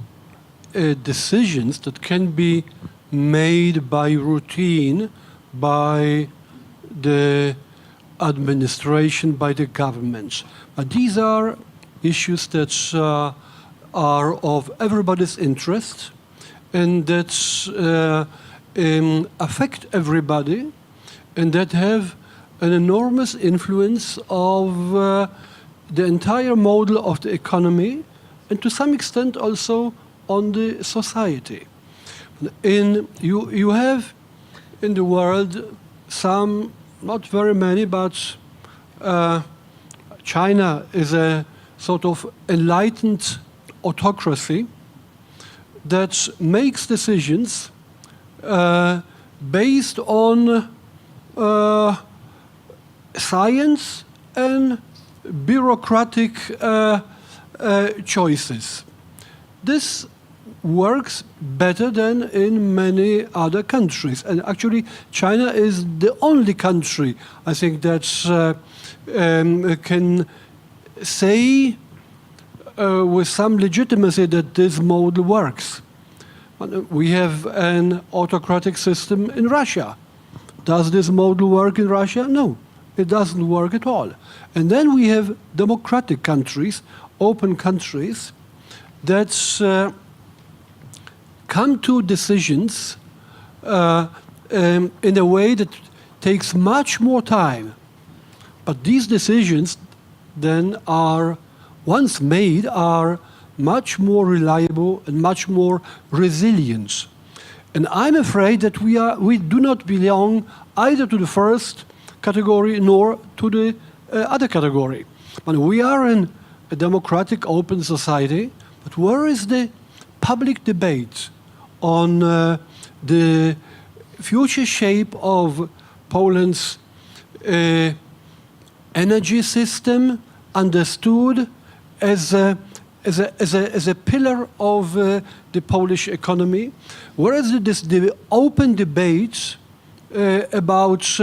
decisions that can be made by routine, by the administration, by the governments. But these are issues that are of everybody's interest and that affect everybody and that have an enormous influence of the entire model of the economy and to some extent also on the society. You have in the world some, not very many, but China is a sort of enlightened autocracy that makes decisions based on science and bureaucratic choices. This works better than in many other countries. And actually, China is the only country, I think, that can say with some legitimacy that this model works. We have an autocratic system in Russia. Does this model work in Russia? No, it doesn't work at all. And then we have democratic countries, open countries, that come to decisions in a way that takes much more time. But these decisions then are, once made, are much more reliable and much more resilient. And I'm afraid that we do not belong either to the first category nor to the other category. But we are in a democratic, open society, but where is the public debate on the future shape of Poland's energy system understood as a pillar of the Polish economy? Where is the open debate about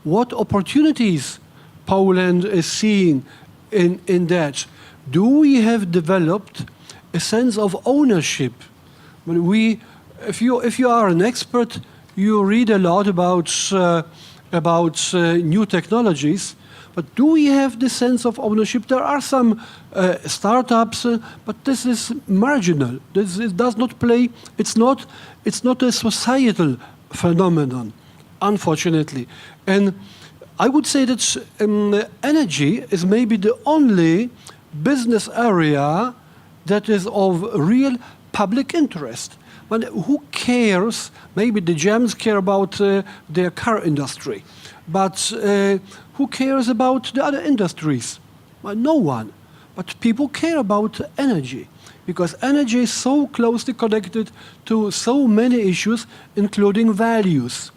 what opportunities Poland is seeing in that? Do we have developed a sense of ownership? When if you are an expert, you read a lot about new technologies, but do we have the sense of ownership? There are some startups, but this is marginal. It does not play. It's not a societal phenomenon, unfortunately. And I would say that energy is maybe the only business area that is of real public interest. But who cares? Maybe the Germans care about their car industry, but who cares about the other industries? Well, no one. But people care about energy, because energy is so closely connected to so many issues, including values.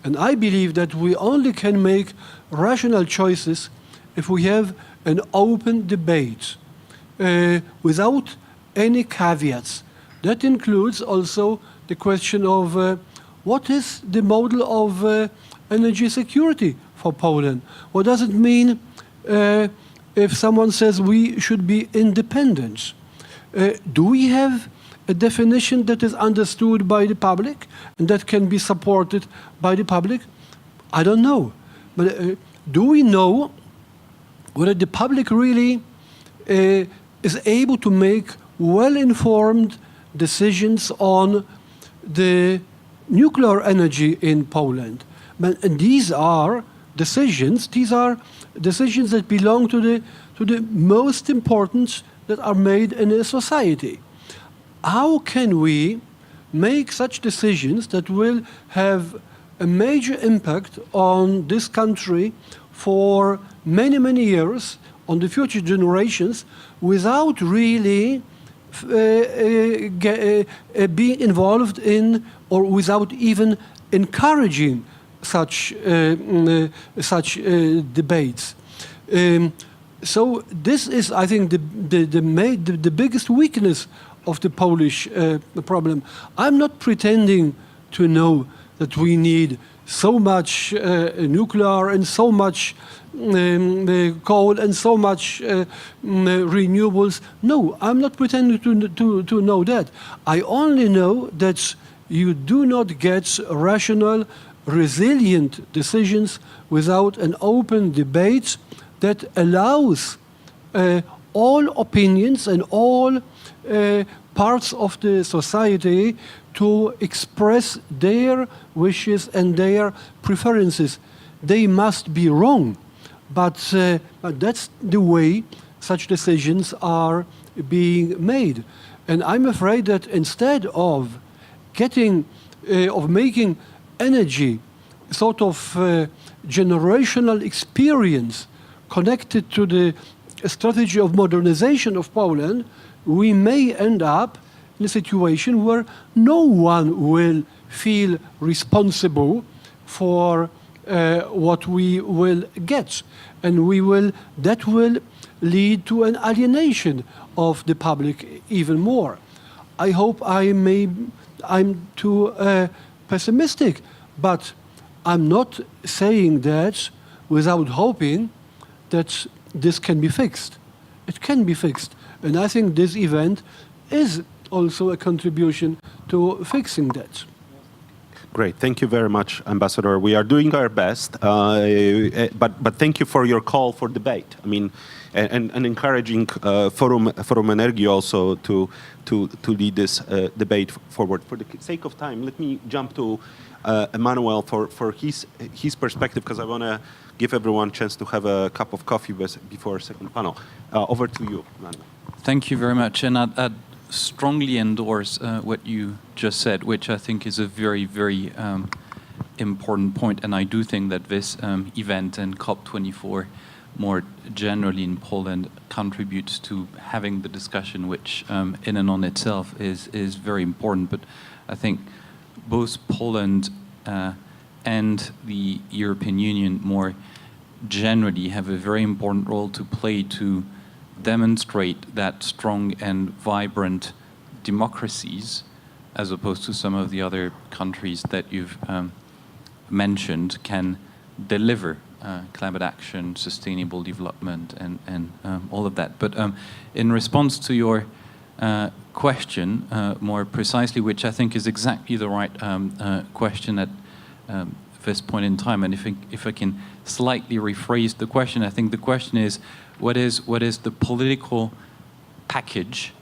And I believe that we only can make rational choices if we have an open debate without any caveats. That includes also the question of what is the model of energy security for Poland? What does it mean if someone says we should be independent? Do we have a definition that is understood by the public and that can be supported by the public? I don't know. But do we know whether the public really is able to make well-informed decisions on the nuclear energy in Poland? And these are decisions that belong to the most important that are made in a society. How can we make such decisions that will have a major impact on this country for many, many years, on the future generations, without really being involved in, or without even encouraging such debates? So this is, I think, the biggest weakness of the Polish problem. I'm not pretending to know that we need so much nuclear and so much coal and so much renewables. No, I'm not pretending to know that. I only know that you do not get rational, resilient decisions without an open debate that allows all opinions and all parts of the society to express their wishes and their preferences. They must be wrong, but that's the way such decisions are being made. And I'm afraid that instead of making energy sort of generational experience connected to the strategy of modernization of Poland, we may end up in a situation where no one will feel responsible for what we will get, and that will lead to an alienation of the public even more. I hope I'm too pessimistic, but I'm not saying that without hoping that this can be fixed. It can be fixed, and I think this event is also a contribution to fixing that. Great, thank you very much, Ambassador. We are doing our best, but thank you for your call for debate. I mean, and encouraging Forum Energii also to lead this debate forward. For the sake of time, let me jump to Emmanuel for his perspective, because I want to give everyone a chance to have a cup of coffee before second panel. Over to you, Emmanuel. Thank you very much, and I'd strongly endorse what you just said, which I think is a very, very important point. And I do think that this event and COP24 more generally in Poland contributes to having the discussion, which in and on itself is very important. But I think both Poland and the European Union more generally have a very important role to play to demonstrate that strong and vibrant democracies, as opposed to some of the other countries that you've mentioned, can deliver climate action, sustainable development, and all of that. But in response to your question, more precisely, which I think is exactly the right question at this point in time, and if I can slightly rephrase the question, I think the question is, what is the political package,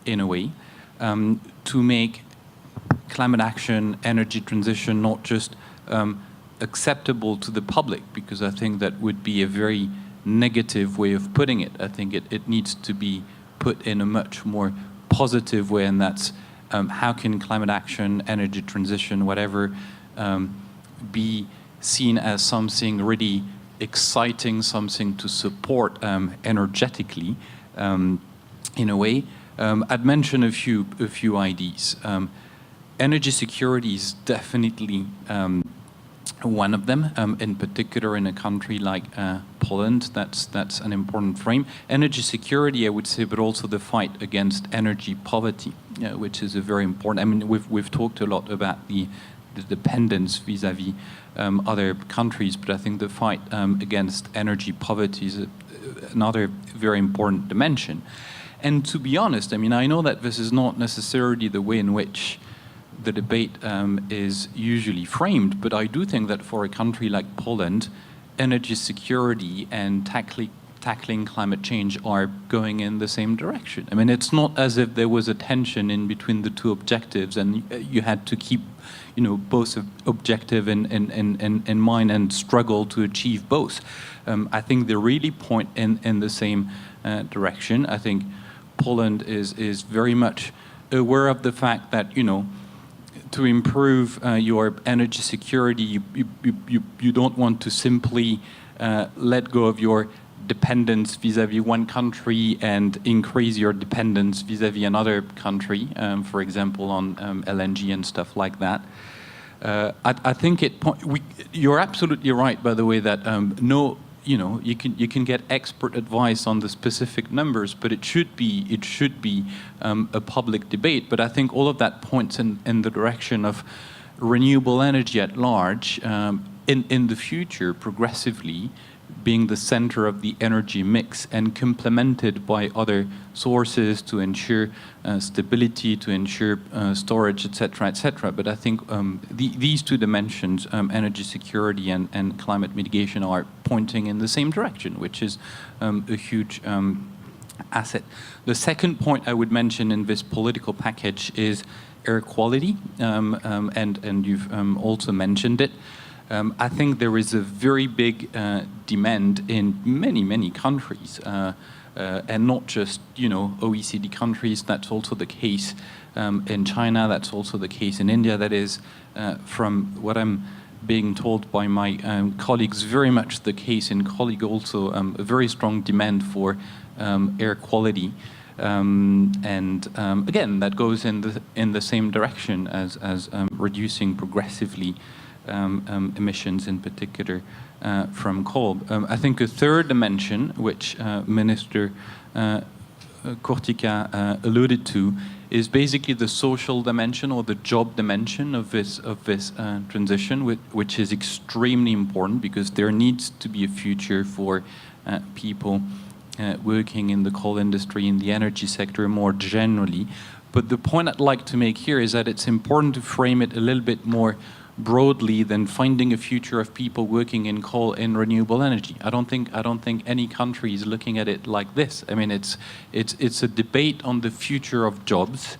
in a way, to make climate action, energy transition not just acceptable to the public, because I think that would be a very negative way of putting it. I think it needs to be put in a much more positive way, and that's how can climate action, energy transition, whatever, be seen as something really exciting, something to support energetically, in a way. I'd mention a few ideas. Energy security is definitely one of them, in particular in a country like Poland. That's an important frame. Energy security, I would say, but also the fight against energy poverty, which is a very important. I mean, we've talked a lot about the dependence vis-à-vis other countries, but I think the fight against energy poverty is another very important dimension. And to be honest, I mean, I know that this is not necessarily the way in which the debate is usually framed, but I do think that for a country like Poland, energy security and tackling climate change are going in the same direction. I mean, it's not as if there was a tension in between the two objectives and you had to keep, both objective in mind and struggle to achieve both. I think they really point in the same direction. I think Poland is very much aware of the fact that, to improve your energy security, you don't want to simply let go of your dependence vis-à-vis one country and increase your dependence vis-à-vis another country, for example, on LNG and stuff like that. I think you're absolutely right, by the way, that you can get expert advice on the specific numbers, but it should be a public debate. But I think all of that points in the direction of renewable energy at large in the future progressively being the center of the energy mix and complemented by other sources to ensure stability, to ensure storage, etc., etc. But I think these two dimensions, energy security and climate mitigation, are pointing in the same direction, which is a huge asset. The second point I would mention in this political package is air quality, and you've also mentioned it. I think there is a very big demand in many countries, and not just OECD countries. That's also the case in China. That's also the case in India. That is, from what I'm being told by my colleagues, very much the case in colleague also, a very strong demand for air quality. And again, that goes in the same direction as reducing progressively emissions, in particular from coal. I think a third dimension, which Minister Kurtika alluded to, is basically the social dimension or the job dimension of this transition, which is extremely important because there needs to be a future for people working in the coal industry, in the energy sector more generally. But the point I'd like to make here is that it's important to frame it a little bit more broadly than finding a future of people working in coal and renewable energy. I don't think any country is looking at it like this. I mean, it's a debate on the future of jobs,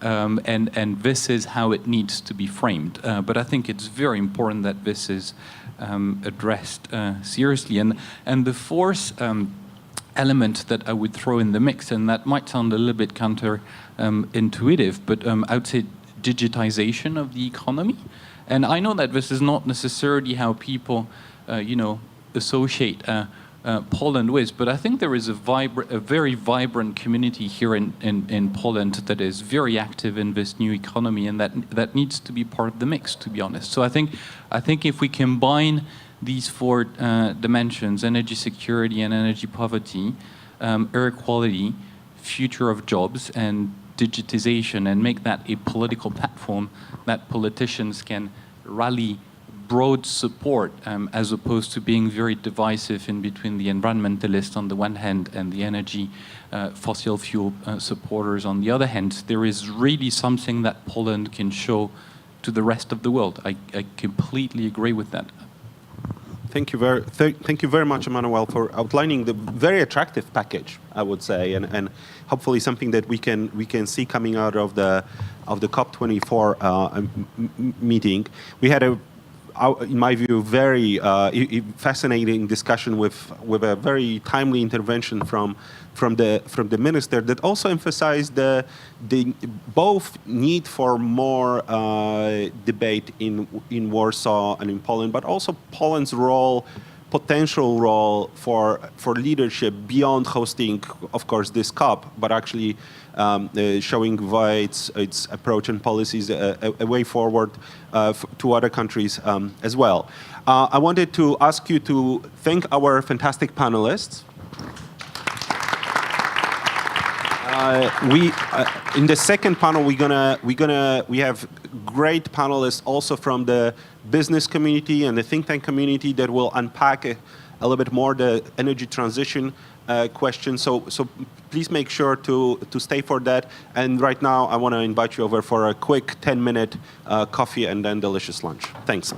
and this is how it needs to be framed. But I think it's very important that this is addressed seriously. And the fourth element that I would throw in the mix, and that might sound a little bit counter-intuitive, but I would say digitization of the economy. And I know that this is not necessarily how people, associate Poland with, but I think there is a very vibrant community here in Poland that is very active in this new economy, and that needs to be part of the mix, to be honest. So I think if we combine these four dimensions, energy security and energy poverty, air quality, future of jobs, and digitization, and make that a political platform that politicians can rally broad support, as opposed to being very divisive in between the environmentalists on the one hand and the energy fossil fuel supporters on the other hand, there is really something that Poland can show to the rest of the world. I completely agree with that. Thank you very much, Emmanuel, for outlining the very attractive package, I would say, and hopefully something that we can see coming out of the COP24 meeting. We had in my view, very fascinating discussion with a very timely intervention from the minister that also emphasized the both need for more debate in Warsaw and in Poland, but also Poland's potential role for leadership beyond hosting, of course, this COP, but actually showing via its approach and policies a way forward to other countries as well. I wanted to ask you to thank our fantastic panelists. In the second panel, we have great panelists also from the business community and the think tank community that will unpack a little bit more the energy transition question. So please make sure to stay for that. And right now, I want to invite you over for a quick 10-minute coffee and then delicious lunch. Thanks.